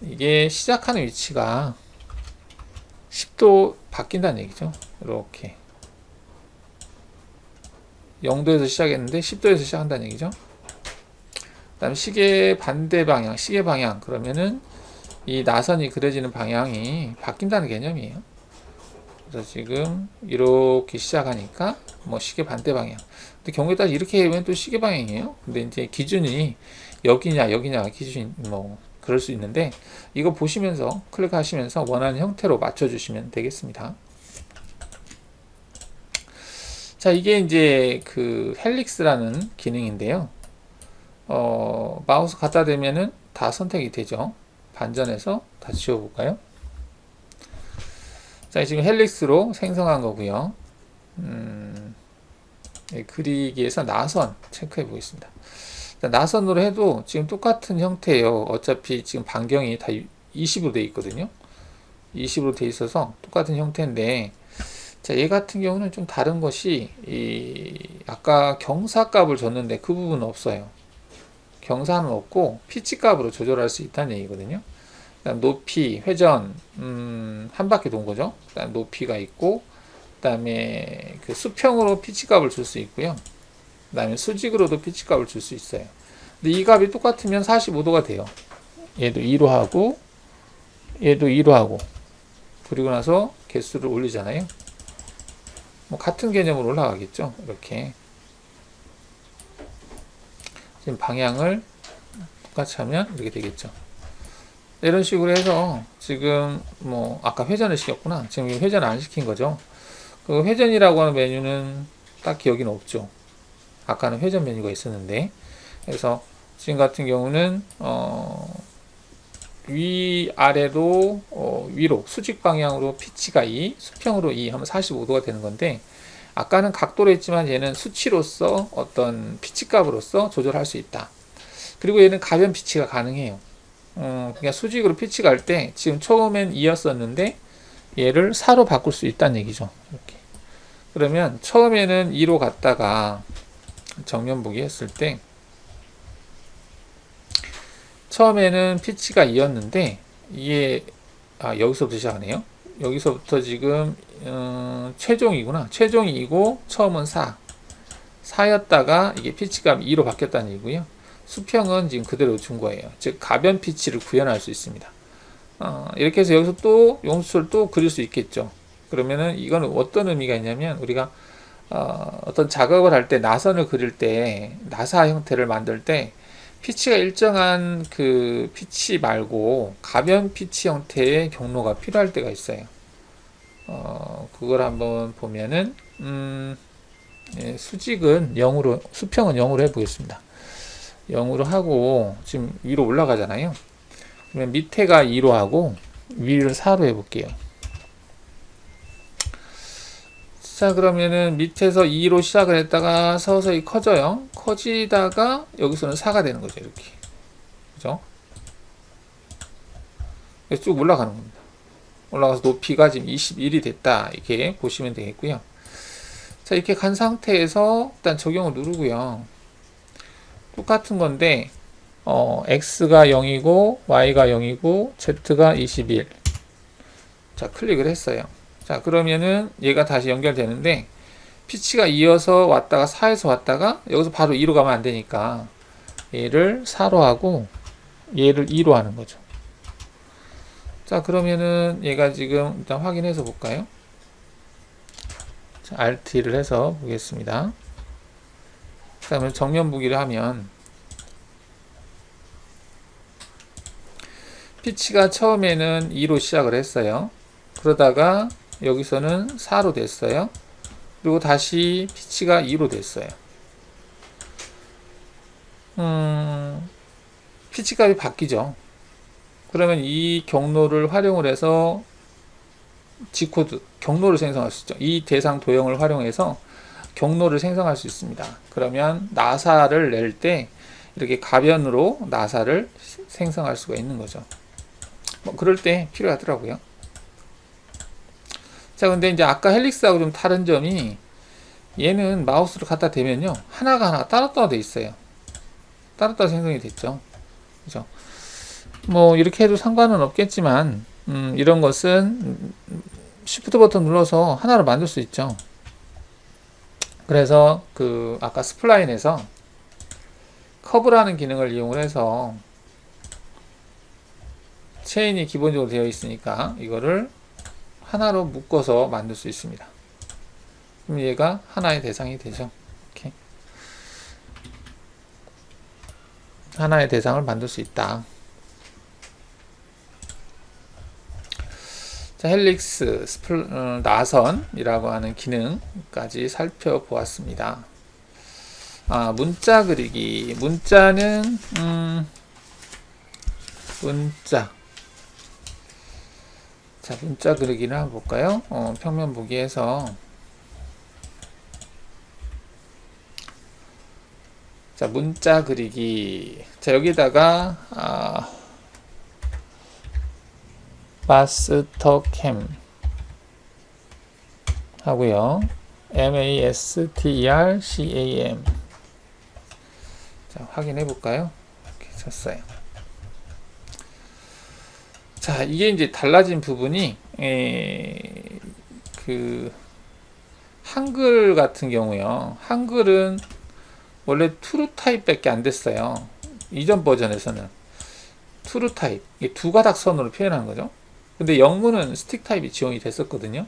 이게 시작하는 위치가 10도 바뀐다는 얘기죠. 이렇게 0도에서 시작했는데 10도에서 시작한다는 얘기죠. 그 다음 시계 반대 방향, 시계 방향, 그러면은 이 나선이 그려지는 방향이 바뀐다는 개념이에요. 그래서 지금 이렇게 시작하니까 뭐 시계 반대 방향. 근데 경우에 따라 이렇게 하면 또 시계 방향이에요. 근데 이제 기준이 여기냐 기준이 뭐 그럴 수 있는데, 이거 보시면서 클릭하시면서 원하는 형태로 맞춰주시면 되겠습니다. 자, 이게 이제 그 헬릭스라는 기능인데요. 마우스 갖다 대면은 다 선택이 되죠. 반전해서 다 지워볼까요? 자, 지금 헬릭스로 생성한 거고요. 그리기에서 나선 체크해 보겠습니다. 나선으로 해도 지금 똑같은 형태예요. 어차피 지금 반경이 다 20으로 돼 있거든요. 20으로 돼 있어서 똑같은 형태인데, 자, 얘 같은 경우는 좀 다른 것이, 아까 경사값을 줬는데 그 부분은 없어요. 경사는 없고 피치 값으로 조절할 수 있다는 얘기거든요. 그다음 높이, 회전, 한 바퀴 돈 거죠. 그다음 높이가 있고, 그다음에 그 수평으로 피치 값을 줄 수 있고요. 그다음에 수직으로도 피치 값을 줄 수 있어요. 근데 이 값이 똑같으면 45도가 돼요. 얘도 2로 하고, 얘도 2로 하고, 그리고 나서 개수를 올리잖아요. 뭐 같은 개념으로 올라가겠죠. 이렇게 지금 방향을 똑같이 하면 이렇게 되겠죠. 이런 식으로 해서 지금 뭐 아까 회전을 시켰구나. 지금 회전 안 시킨 거죠. 그 회전이라고 하는 메뉴는 딱히 여기는 없죠. 아까는 회전 메뉴가 있었는데, 그래서 지금 같은 경우는 위아래로 위로 수직 방향으로 피치가 2, 수평으로 2 하면 45도가 되는 건데, 아까는 각도로 했지만 얘는 수치로서 어떤 피치 값으로서 조절할 수 있다. 그리고 얘는 가변 피치가 가능해요. 그냥 수직으로 피치가 할 때 지금 처음엔 2였었는데 얘를 4로 바꿀 수 있다는 얘기죠. 이렇게. 그러면 처음에는 2로 갔다가 정면 보기 했을 때 처음에는 피치가 2였는데 이게 여기서부터 시작하네요. 여기서부터 지금 최종이구나. 최종이 2고 처음은 4였다가 이게 피치가 2로 바뀌었다는 얘기고요. 수평은 지금 그대로 준 거예요. 즉 가변 피치를 구현할 수 있습니다. 이렇게 해서 여기서 또 용수철을 또 그릴 수 있겠죠. 그러면은 이거는 어떤 의미가 있냐면, 우리가 어떤 작업을 할 때 나선을 그릴 때 나사 형태를 만들 때 피치가 일정한 그 피치 말고 가변 피치 형태의 경로가 필요할 때가 있어요. 그걸 한번 보면은 수직은 0으로, 수평은 0으로 해보겠습니다. 0으로 하고 지금 위로 올라가잖아요. 그러면 밑에가 2로 하고 위를 4로 해볼게요. 자, 그러면은 밑에서 2로 시작을 했다가 서서히 커져요. 커지다가 여기서는 4가 되는 거죠. 이렇게. 그죠? 쭉 올라가는 겁니다. 올라가서 높이가 지금 21이 됐다. 이렇게 보시면 되겠고요. 자, 이렇게 간 상태에서 일단 적용을 누르고요. 똑같은 건데, x가 0이고, y가 0이고, z가 21. 자, 클릭을 했어요. 자, 그러면은 얘가 다시 연결되는데, 피치가 2여서 왔다가 4에서 왔다가 여기서 바로 2로 가면 안 되니까 얘를 4로 하고 얘를 2로 하는 거죠. 자, 그러면은 얘가 지금 일단 확인해서 볼까요? 자, RT를 해서 보겠습니다. 그다음에 정면 보기를 하면 피치가 처음에는 2로 시작을 했어요. 그러다가 여기서는 4로 됐어요. 그리고 다시 피치가 2로 됐어요. 피치 값이 바뀌죠. 그러면 이 경로를 활용을 해서 G코드, 경로를 생성할 수 있죠. 이 대상 도형을 활용해서 경로를 생성할 수 있습니다. 그러면 나사를 낼 때 이렇게 가변으로 나사를 생성할 수가 있는 거죠. 뭐 그럴 때 필요하더라고요. 자, 근데 이제 아까 헬릭스하고 좀 다른 점이, 얘는 마우스를 갖다 대면요, 하나가 따로따로 돼 있어요. 따로따로 생성이 됐죠. 그죠? 뭐 이렇게 해도 상관은 없겠지만, 이런 것은 Shift 버튼 눌러서 하나로 만들 수 있죠. 그래서 그 아까 스플라인에서 커브라는 기능을 이용을 해서, 체인이 기본적으로 되어 있으니까 이거를 하나로 묶어서 만들 수 있습니다. 그럼 얘가 하나의 대상이 되죠. 이렇게 하나의 대상을 만들 수 있다. 자, 헬릭스, 나선이라고 하는 기능까지 살펴보았습니다. 문자 그리기. 문자는 자, 문자 그리기를 한번 볼까요? 평면 보기에서, 자, 문자 그리기. 자, 여기다가 마스터캠 하고요. mastercam. 자, 확인해 볼까요? 이렇게 쳤어요. 자, 이게 이제 달라진 부분이 그 한글 같은 경우요. 한글은 원래 트루 타입밖에 안 됐어요. 이전 버전에서는 트루 타입, 이게 두 가닥 선으로 표현하는 거죠. 근데 영문은 스틱 타입이 지원이 됐었거든요.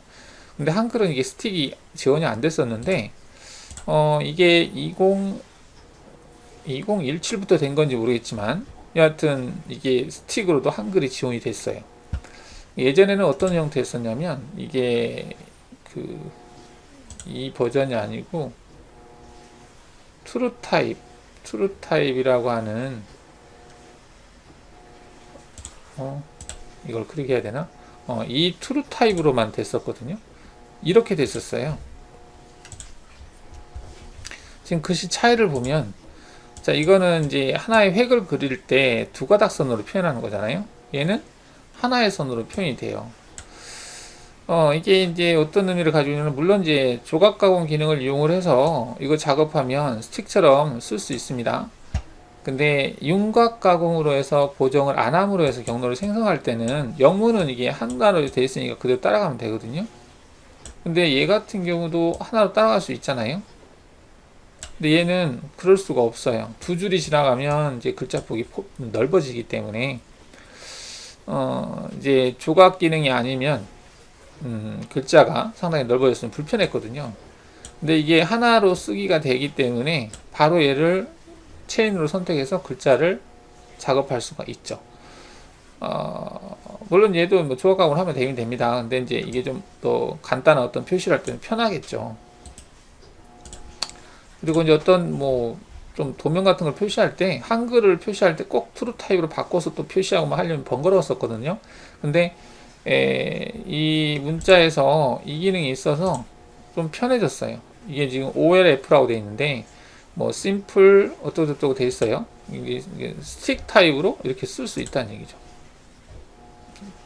근데 한글은 이게 스틱이 지원이 안 됐었는데, 이게 2017부터 된 건지 모르겠지만, 여하튼 이게 스틱으로도 한글이 지원이 됐어요. 예전에는 어떤 형태였었냐면, 이게 이 버전이 아니고, 트루 타입이라고 하는, 이걸 클릭해야 되나? 이 트루 타입으로만 됐었거든요. 이렇게 됐었어요. 지금 글씨 차이를 보면, 자, 이거는 이제 하나의 획을 그릴 때 두 가닥선으로 표현하는 거잖아요. 얘는 하나의 선으로 표현이 돼요. 이게 이제 어떤 의미를 가지고 있냐면, 물론 이제 조각 가공 기능을 이용을 해서 이거 작업하면 스틱처럼 쓸 수 있습니다. 근데 윤곽 가공으로 해서 보정을 안 함으로 해서 경로를 생성할 때는 영문은 이게 하나로 되어 있으니까 그대로 따라가면 되거든요. 근데 얘 같은 경우도 하나로 따라갈 수 있잖아요. 근데 얘는 그럴 수가 없어요. 두 줄이 지나가면 이제 글자폭이 넓어지기 때문에 이제 조각 기능이 아니면 글자가 상당히 넓어졌으면 불편했거든요. 근데 이게 하나로 쓰기가 되기 때문에 바로 얘를 체인으로 선택해서 글자를 작업할 수가 있죠. 물론 얘도 뭐 조각 가공을 하면 되긴 됩니다. 근데 이제 이게 좀 더 간단한 어떤 표시를 할 때는 편하겠죠. 그리고 이제 어떤 뭐 좀 도면 같은 걸 표시할 때, 한글을 표시할 때 꼭 트루 타입으로 바꿔서 또 표시하고 뭐 하려면 번거로웠었거든요. 근데 이 문자에서 이 기능이 있어서 좀 편해졌어요. 이게 지금 OLF라고 되어 있는데, 뭐 심플 어쩌고저쩌고 되어 있어요. 이게 스틱 타입으로 이렇게 쓸 수 있다는 얘기죠.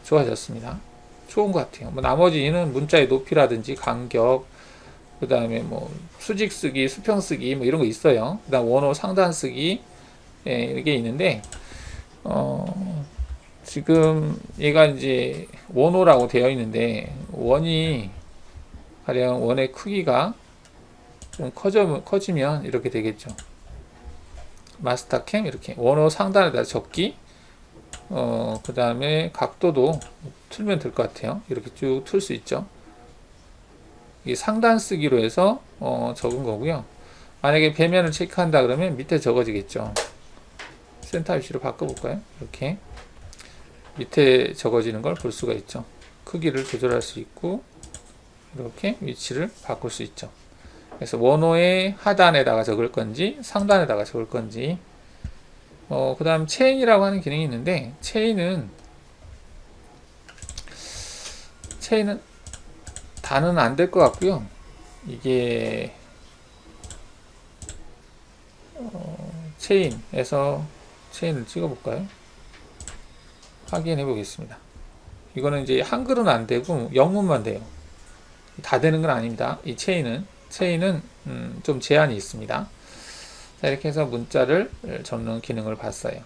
좋아졌습니다. 좋은 것 같아요. 뭐 나머지는 문자의 높이라든지 간격, 그 다음에 뭐 수직 쓰기, 수평 쓰기 뭐 이런 거 있어요. 그 다음 원호 상단 쓰기, 이게 있는데 지금 얘가 이제 원호라고 되어 있는데, 원이 가령 원의 크기가 좀 커지면 이렇게 되겠죠. 마스터캠 이렇게 원호 상단에다 적기, 그 다음에 각도도 틀면 될 것 같아요. 이렇게 쭉 틀 수 있죠. 이게 상단 쓰기로 해서 적은 거고요. 만약에 배면을 체크한다 그러면 밑에 적어지겠죠. 센터 위치로 바꿔볼까요? 이렇게 밑에 적어지는 걸 볼 수가 있죠. 크기를 조절할 수 있고 이렇게 위치를 바꿀 수 있죠. 그래서 원호의 하단에다가 적을 건지 상단에다가 적을 건지, 그 다음 체인이라고 하는 기능이 있는데, 체인은 다는 안 될 것 같고요. 이게 체인에서 체인을 찍어볼까요? 확인해 보겠습니다. 이거는 이제 한글은 안 되고 영문만 돼요. 다 되는 건 아닙니다. 이 체인은 좀 제한이 있습니다. 자, 이렇게 해서 문자를 접는 기능을 봤어요.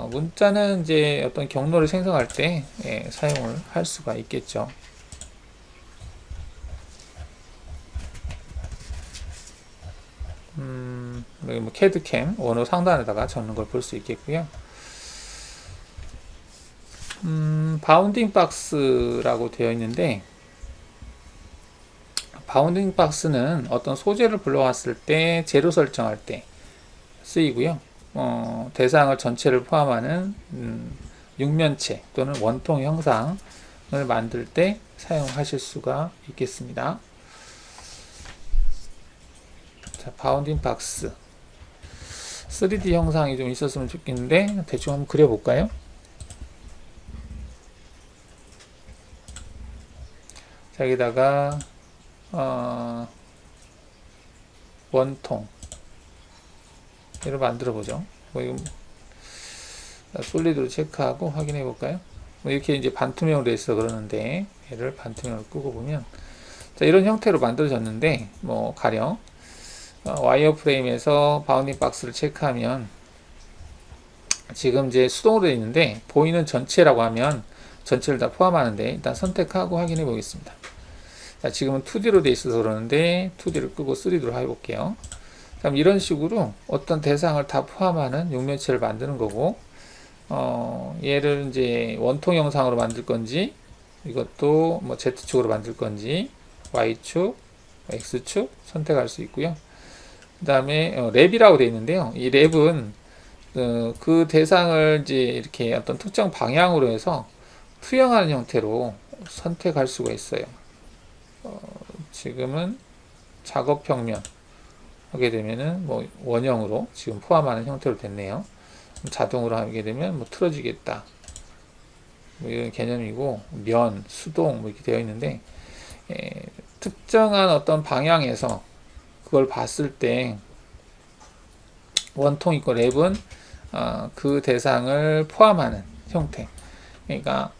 문자는 이제 어떤 경로를 생성할 때 사용을 할 수가 있겠죠. 여기 뭐 캐드캠 원호 상단에다가 적는 걸 볼 수 있겠고요. 바운딩 박스라고 되어 있는데, 바운딩 박스는 어떤 소재를 불러왔을 때 재료 설정할 때 쓰이고요. 대상을 전체를 포함하는 육면체 또는 원통 형상을 만들 때 사용하실 수가 있겠습니다. 자, 바운딩 박스 3D 형상이 좀 있었으면 좋겠는데 대충 한번 그려볼까요? 자, 여기다가 원통 이를 만들어 보죠. 뭐 이거 솔리드로 체크하고 확인해 볼까요? 뭐 이렇게 이제 반투명으로 돼 있어 그러는데 얘를 반투명으로 끄고 보면 자, 이런 형태로 만들어졌는데 뭐 가령 와이어프레임에서 바운딩 박스를 체크하면 지금 이제 수동으로 되어 있는데 보이는 전체라고 하면 전체를 다 포함하는데 일단 선택하고 확인해 보겠습니다. 자, 지금은 2D로 되어 있어서 그러는데 2D를 끄고 3D로 해볼게요. 그럼 이런 식으로 어떤 대상을 다 포함하는 육면체를 만드는 거고 얘를 이제 원통 영상으로 만들 건지 이것도 뭐 Z축으로 만들 건지 Y축, X축 선택할 수 있고요. 그 다음에 랩이라고 되어 있는데요. 이 랩은 그 대상을 이제 이렇게 어떤 특정 방향으로 해서 투영하는 형태로 선택할 수가 있어요. 지금은 작업 평면 하게 되면은 뭐 원형으로 지금 포함하는 형태로 됐네요. 자동으로 하게 되면 뭐 틀어지겠다. 뭐 이런 개념이고 면, 수동 뭐 이렇게 되어 있는데 특정한 어떤 방향에서 그걸 봤을 때 원통 있고 랩은 그 대상을 포함하는 형태. 그러니까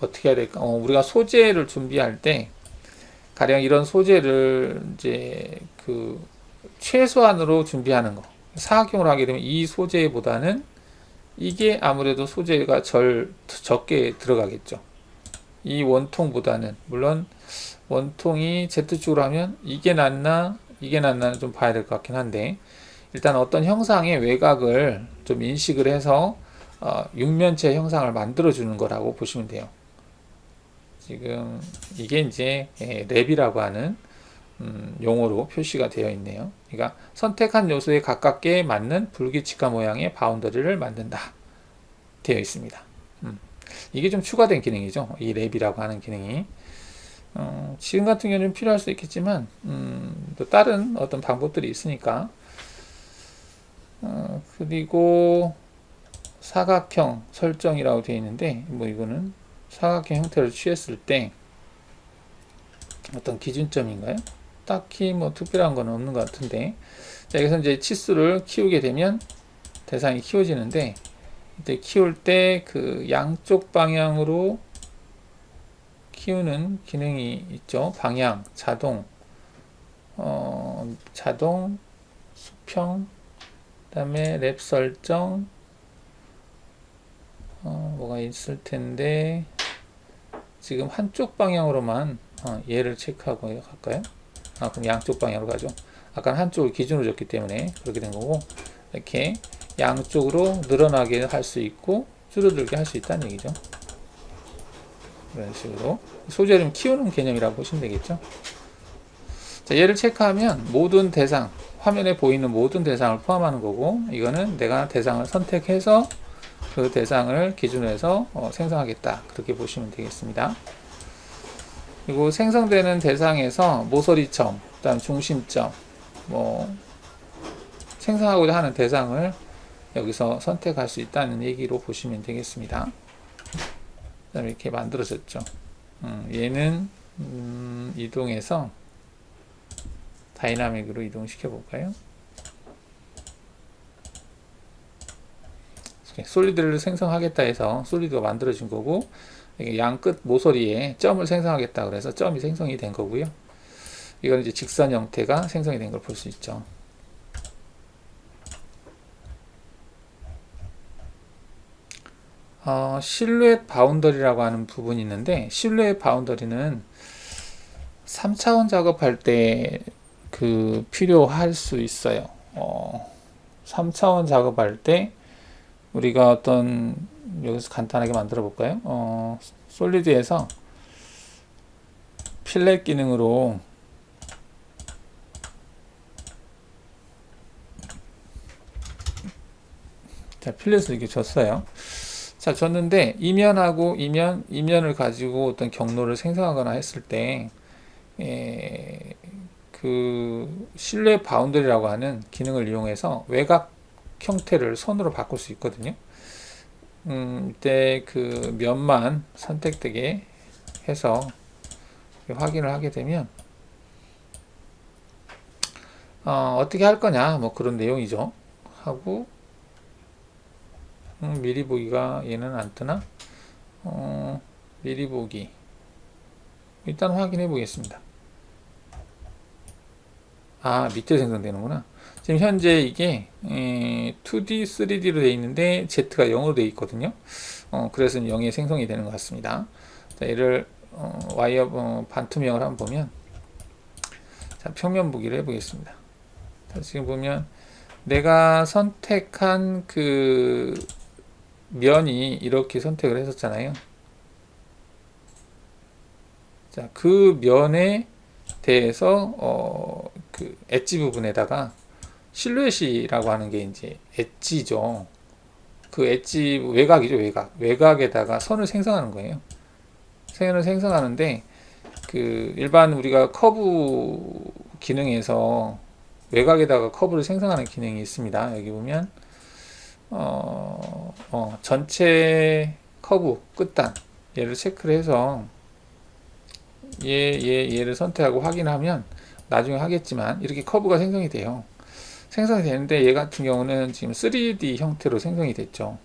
어떻게 해야 될까? 우리가 소재를 준비할 때 가령 이런 소재를 이제 그 최소한으로 준비하는 거. 사각형으로 하게 되면 이 소재보다는 이게 아무래도 소재가 적게 들어가겠죠. 이 원통보다는 물론 원통이 Z축으로 하면 이게 낫나 이게 낫나는 좀 봐야 될 것 같긴 한데 일단 어떤 형상의 외곽을 좀 인식을 해서 육면체 형상을 만들어 주는 거라고 보시면 돼요. 지금 이게 이제 랩이라고 하는 용어로 표시가 되어 있네요. 그러니까 선택한 요소에 가깝게 맞는 불규칙한 모양의 바운더리를 만든다 되어 있습니다. 이게 좀 추가된 기능이죠. 이 랩이라고 하는 기능이 지금 같은 경우는 필요할 수 있겠지만 또 다른 어떤 방법들이 있으니까 그리고 사각형 설정이라고 되어 있는데 뭐 이거는 사각형 형태를 취했을 때 어떤 기준점인가요? 딱히 뭐 특별한 건 없는 것 같은데 자, 여기서 이제 치수를 키우게 되면 대상이 키워지는데 이때 키울 때 그 양쪽 방향으로 키우는 기능이 있죠. 방향, 자동, 자동, 수평, 그 다음에 랩 설정, 뭐가 있을 텐데 지금 한쪽 방향으로만 얘를 체크하고 갈까요? 그럼 양쪽 방향으로 가죠. 아까 한쪽을 기준으로 줬기 때문에 그렇게 된 거고 이렇게 양쪽으로 늘어나게 할 수 있고 줄어들게 할 수 있다는 얘기죠. 이런 식으로 소재를 좀 키우는 개념이라고 보시면 되겠죠. 자, 얘를 체크하면 모든 대상, 화면에 보이는 모든 대상을 포함하는 거고 이거는 내가 대상을 선택해서 그 대상을 기준으로 해서 생성하겠다 그렇게 보시면 되겠습니다. 그리고 생성되는 대상에서 모서리점, 그다음 중심점, 뭐 생성하고자 하는 대상을 여기서 선택할 수 있다는 얘기로 보시면 되겠습니다. 그다음에 이렇게 만들어졌죠. 얘는 이동해서 다이나믹으로 이동시켜 볼까요? 솔리드를 생성하겠다 해서 솔리드가 만들어진 거고 양 끝 모서리에 점을 생성하겠다 그래서 점이 생성이 된 거고요. 이건 이제 직선 형태가 생성이 된 걸 볼 수 있죠. 실루엣 바운더리라고 하는 부분이 있는데 실루엣 바운더리는 3차원 작업할 때 필요할 수 있어요. 3차원 작업할 때 우리가 어떤 여기서 간단하게 만들어 볼까요? 솔리드에서 필렛 기능으로 자, 필렛을 이렇게 줬어요. 자, 줬는데 이면하고 이면을 가지고 어떤 경로를 생성하거나 했을 때 그 실루엣 바운더리라고 하는 기능을 이용해서 외곽 형태를 선으로 바꿀 수 있거든요. 이때 그 면만 선택되게 해서 확인을 하게 되면 어떻게 할 거냐 뭐 그런 내용이죠. 하고 미리 보기가 얘는 안 뜨나? 미리 보기. 일단 확인해 보겠습니다. 아, 밑에 생성되는구나. 지금 현재 이게 2D, 3D로 되어 있는데 Z가 0으로 되어 있거든요. 그래서 0에 생성이 되는 것 같습니다. 자, 얘를 와이어 반투명을 한번 보면, 자, 평면 보기를 해보겠습니다. 자, 지금 보면 내가 선택한 그 면이 이렇게 선택을 했었잖아요. 자, 그 면에 대해서 그 엣지 부분에다가 실루엣이라고 하는 게 이제 엣지죠. 그 엣지 외곽이죠, 외곽. 외곽에다가 선을 생성하는 거예요. 선을 생성하는데 그 일반 우리가 커브 기능에서 외곽에다가 커브를 생성하는 기능이 있습니다. 여기 보면 전체 커브 끝단 얘를 체크를 해서 얘를 선택하고 확인하면 나중에 하겠지만 이렇게 커브가 생성이 돼요. 생성이 되는데 얘 같은 경우는 지금 3D 형태로 생성이 됐죠.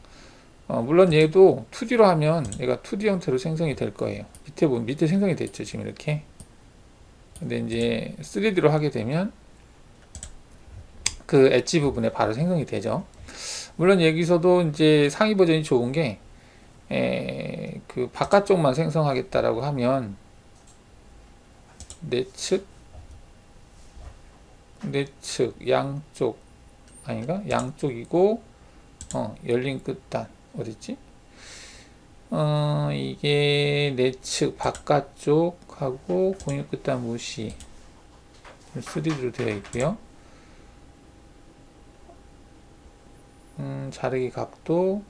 물론 얘도 2D로 하면 얘가 2D 형태로 생성이 될 거예요. 밑에 보면 밑에 생성이 됐죠. 지금 이렇게. 근데 이제 3D로 하게 되면 그 엣지 부분에 바로 생성이 되죠. 물론 여기서도 이제 상위 버전이 좋은 게 그 바깥쪽만 생성하겠다라고 하면 내측 양쪽 아닌가? 양쪽이고 열린 끝단 어딨지? 이게 내측 바깥쪽하고 공유 끝단 무시 3D로 되어 있고요. 자르기 각도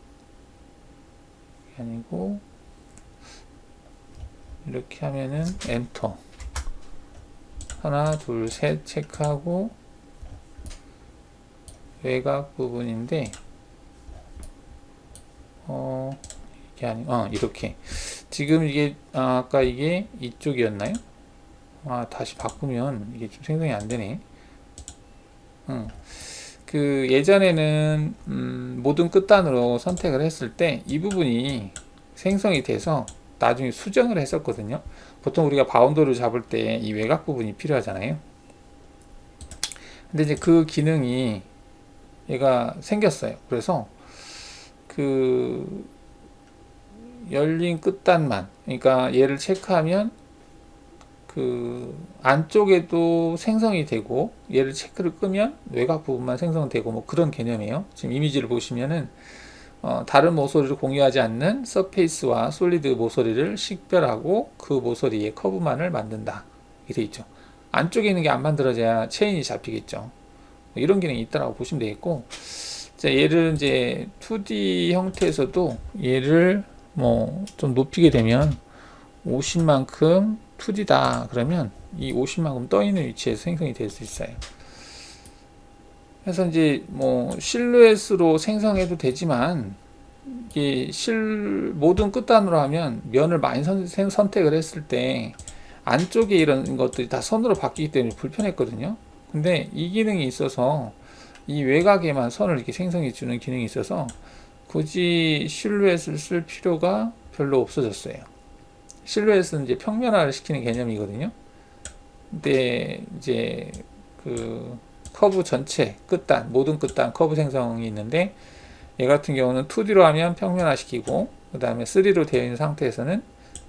아니고 이렇게 하면은 엔터 하나 둘 셋 체크하고 외곽 부분인데 이게 아니 이렇게 지금 이게 아까 이게 이쪽이었나요? 다시 바꾸면 이게 좀 생성이 안 되네. 그 예전에는 모든 끝단으로 선택을 했을 때 이 부분이 생성이 돼서 나중에 수정을 했었거든요. 보통 우리가 바운더를 잡을 때 이 외곽 부분이 필요하잖아요. 근데 이제 그 기능이 얘가 생겼어요. 그래서 그 열린 끝단만, 그러니까 얘를 체크하면 그 안쪽에도 생성이 되고 얘를 체크를 끄면 외곽 부분만 생성되고 뭐 그런 개념이에요. 지금 이미지를 보시면은 다른 모서리를 공유하지 않는 서페이스와 솔리드 모서리를 식별하고 그 모서리의 커브만을 만든다 이렇게 돼 있죠. 안쪽에 있는 게 안 만들어져야 체인이 잡히겠죠. 뭐 이런 기능이 있다라고 보시면 되겠고, 자, 얘를 이제 2D 형태에서도 얘를 뭐 좀 높이게 되면 50만큼 2D다 그러면 이 50만큼 떠 있는 위치에서 생성이 될 수 있어요. 그래서 이제 뭐 실루엣으로 생성해도 되지만 이게 모든 끝단으로 하면 면을 많이 선택을 했을 때 안쪽에 이런 것들이 다 선으로 바뀌기 때문에 불편했거든요. 근데 이 기능이 있어서 이 외곽에만 선을 이렇게 생성해 주는 기능이 있어서 굳이 실루엣을 쓸 필요가 별로 없어졌어요. 실루엣은 이제 평면화를 시키는 개념이거든요. 근데 이제 그 커브 전체 끝단, 모든 끝단 커브 생성이 있는데 얘 같은 경우는 2D로 하면 평면화 시키고 그 다음에 3D로 되어 있는 상태에서는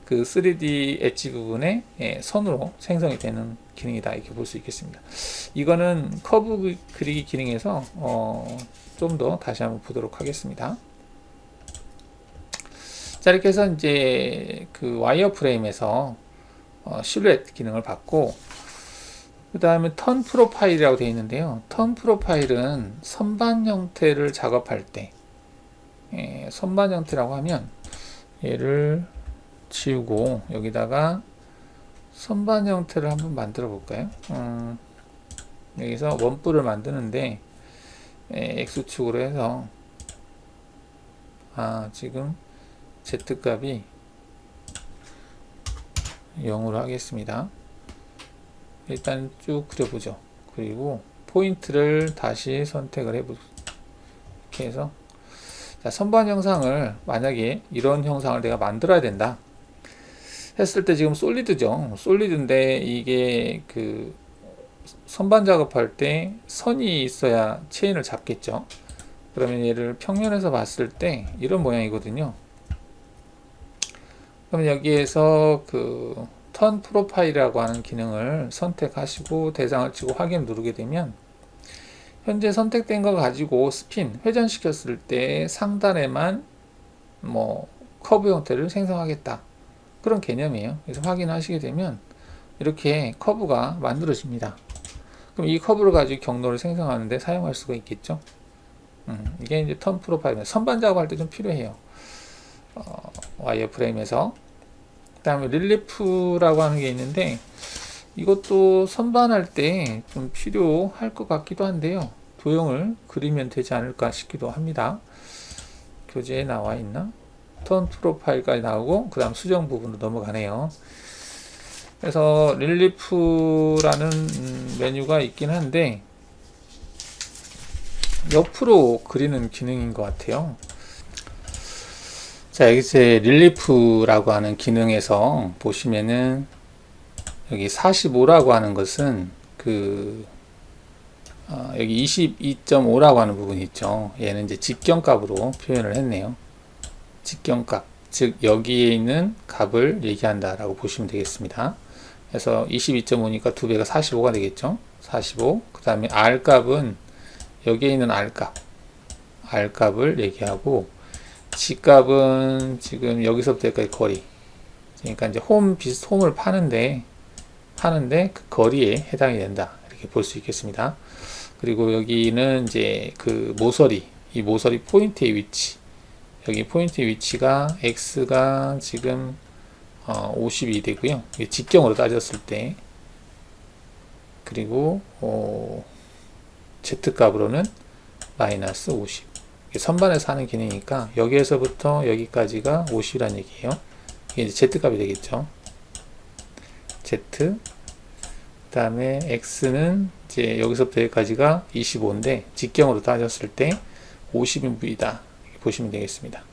그 3D 엣지 부분에 선으로 생성이 되는 기능이다 이렇게 볼 수 있겠습니다. 이거는 커브 그리기 기능에서 좀 더 다시 한번 보도록 하겠습니다. 자, 이렇게 해서 이제 그 와이어 프레임에서 실루엣 기능을 받고, 그 다음에 턴 프로파일이라고 되어 있는데요. 턴 프로파일은 선반 형태를 작업할 때, 선반 형태라고 하면 얘를 지우고 여기다가 선반 형태를 한번 만들어 볼까요? 여기서 원뿔을 만드는데 X축으로 해서 지금 Z값이 0으로 하겠습니다. 일단 쭉 그려보죠. 그리고 포인트를 다시 선택을 해보죠. 이렇게 해서 자, 선반 형상을 만약에 이런 형상을 내가 만들어야 된다 했을 때 지금 솔리드죠. 솔리드인데 이게 그 선반 작업할 때 선이 있어야 체인을 잡겠죠. 그러면 얘를 평면에서 봤을 때 이런 모양이거든요. 그럼 여기에서 그 턴 프로파일이라고 하는 기능을 선택하시고 대상을 치고 확인 누르게 되면 현재 선택된 거 가지고 스핀 회전시켰을 때 상단에만 뭐 커브 형태를 생성하겠다 그런 개념이에요. 그래서 확인하시게 되면 이렇게 커브가 만들어집니다. 그럼 이 커브를 가지고 경로를 생성하는데 사용할 수가 있겠죠. 이게 이제 턴 프로파일 선반 작업할 때 좀 필요해요. 와이어 프레임에서. 그 다음에 릴리프라고 하는 게 있는데 이것도 선반할 때 좀 필요할 것 같기도 한데요. 도형을 그리면 되지 않을까 싶기도 합니다. 교재에 나와 있나? 턴 프로파일까지 나오고 그 다음 수정 부분으로 넘어가네요. 그래서 릴리프라는 메뉴가 있긴 한데 옆으로 그리는 기능인 것 같아요. 자, 여기 이제 릴리프라고 하는 기능에서 보시면은 여기 45라고 하는 것은 그 여기 22.5라고 하는 부분이 있죠. 얘는 이제 직경값으로 표현을 했네요. 직경값, 즉 여기에 있는 값을 얘기한다라고 보시면 되겠습니다. 그래서 22.5니까 2배가 45가 되겠죠. 45. 그 다음에 R값은 여기에 있는 R값을 얘기하고 G값은 지금 여기서부터 여기까지 거리. 그러니까 이제 홈을 파는데 그 거리에 해당이 된다. 이렇게 볼 수 있겠습니다. 그리고 여기는 이제 그 모서리, 이 모서리 포인트의 위치. 여기 포인트 위치가 X가 지금 52 되고요. 직경으로 따졌을 때. 그리고 Z값으로는 마이너스 50. 선반에서 하는 기능이니까 여기에서부터 여기까지가 50이라는 얘기예요. 이게 이제 Z값이 되겠죠. Z. 그 다음에 X는 이제 여기서부터 여기까지가 25인데 직경으로 따졌을 때 50인분이다. 보시면 되겠습니다.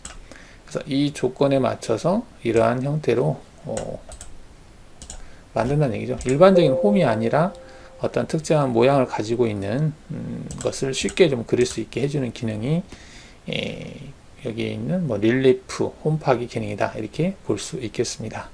그래서 이 조건에 맞춰서 이러한 형태로 만든다는 얘기죠. 일반적인 홈이 아니라 어떤 특정한 모양을 가지고 있는 것을 쉽게 좀 그릴 수 있게 해주는 기능이 여기에 있는 뭐 릴리프 홈파기 기능이다 이렇게 볼 수 있겠습니다.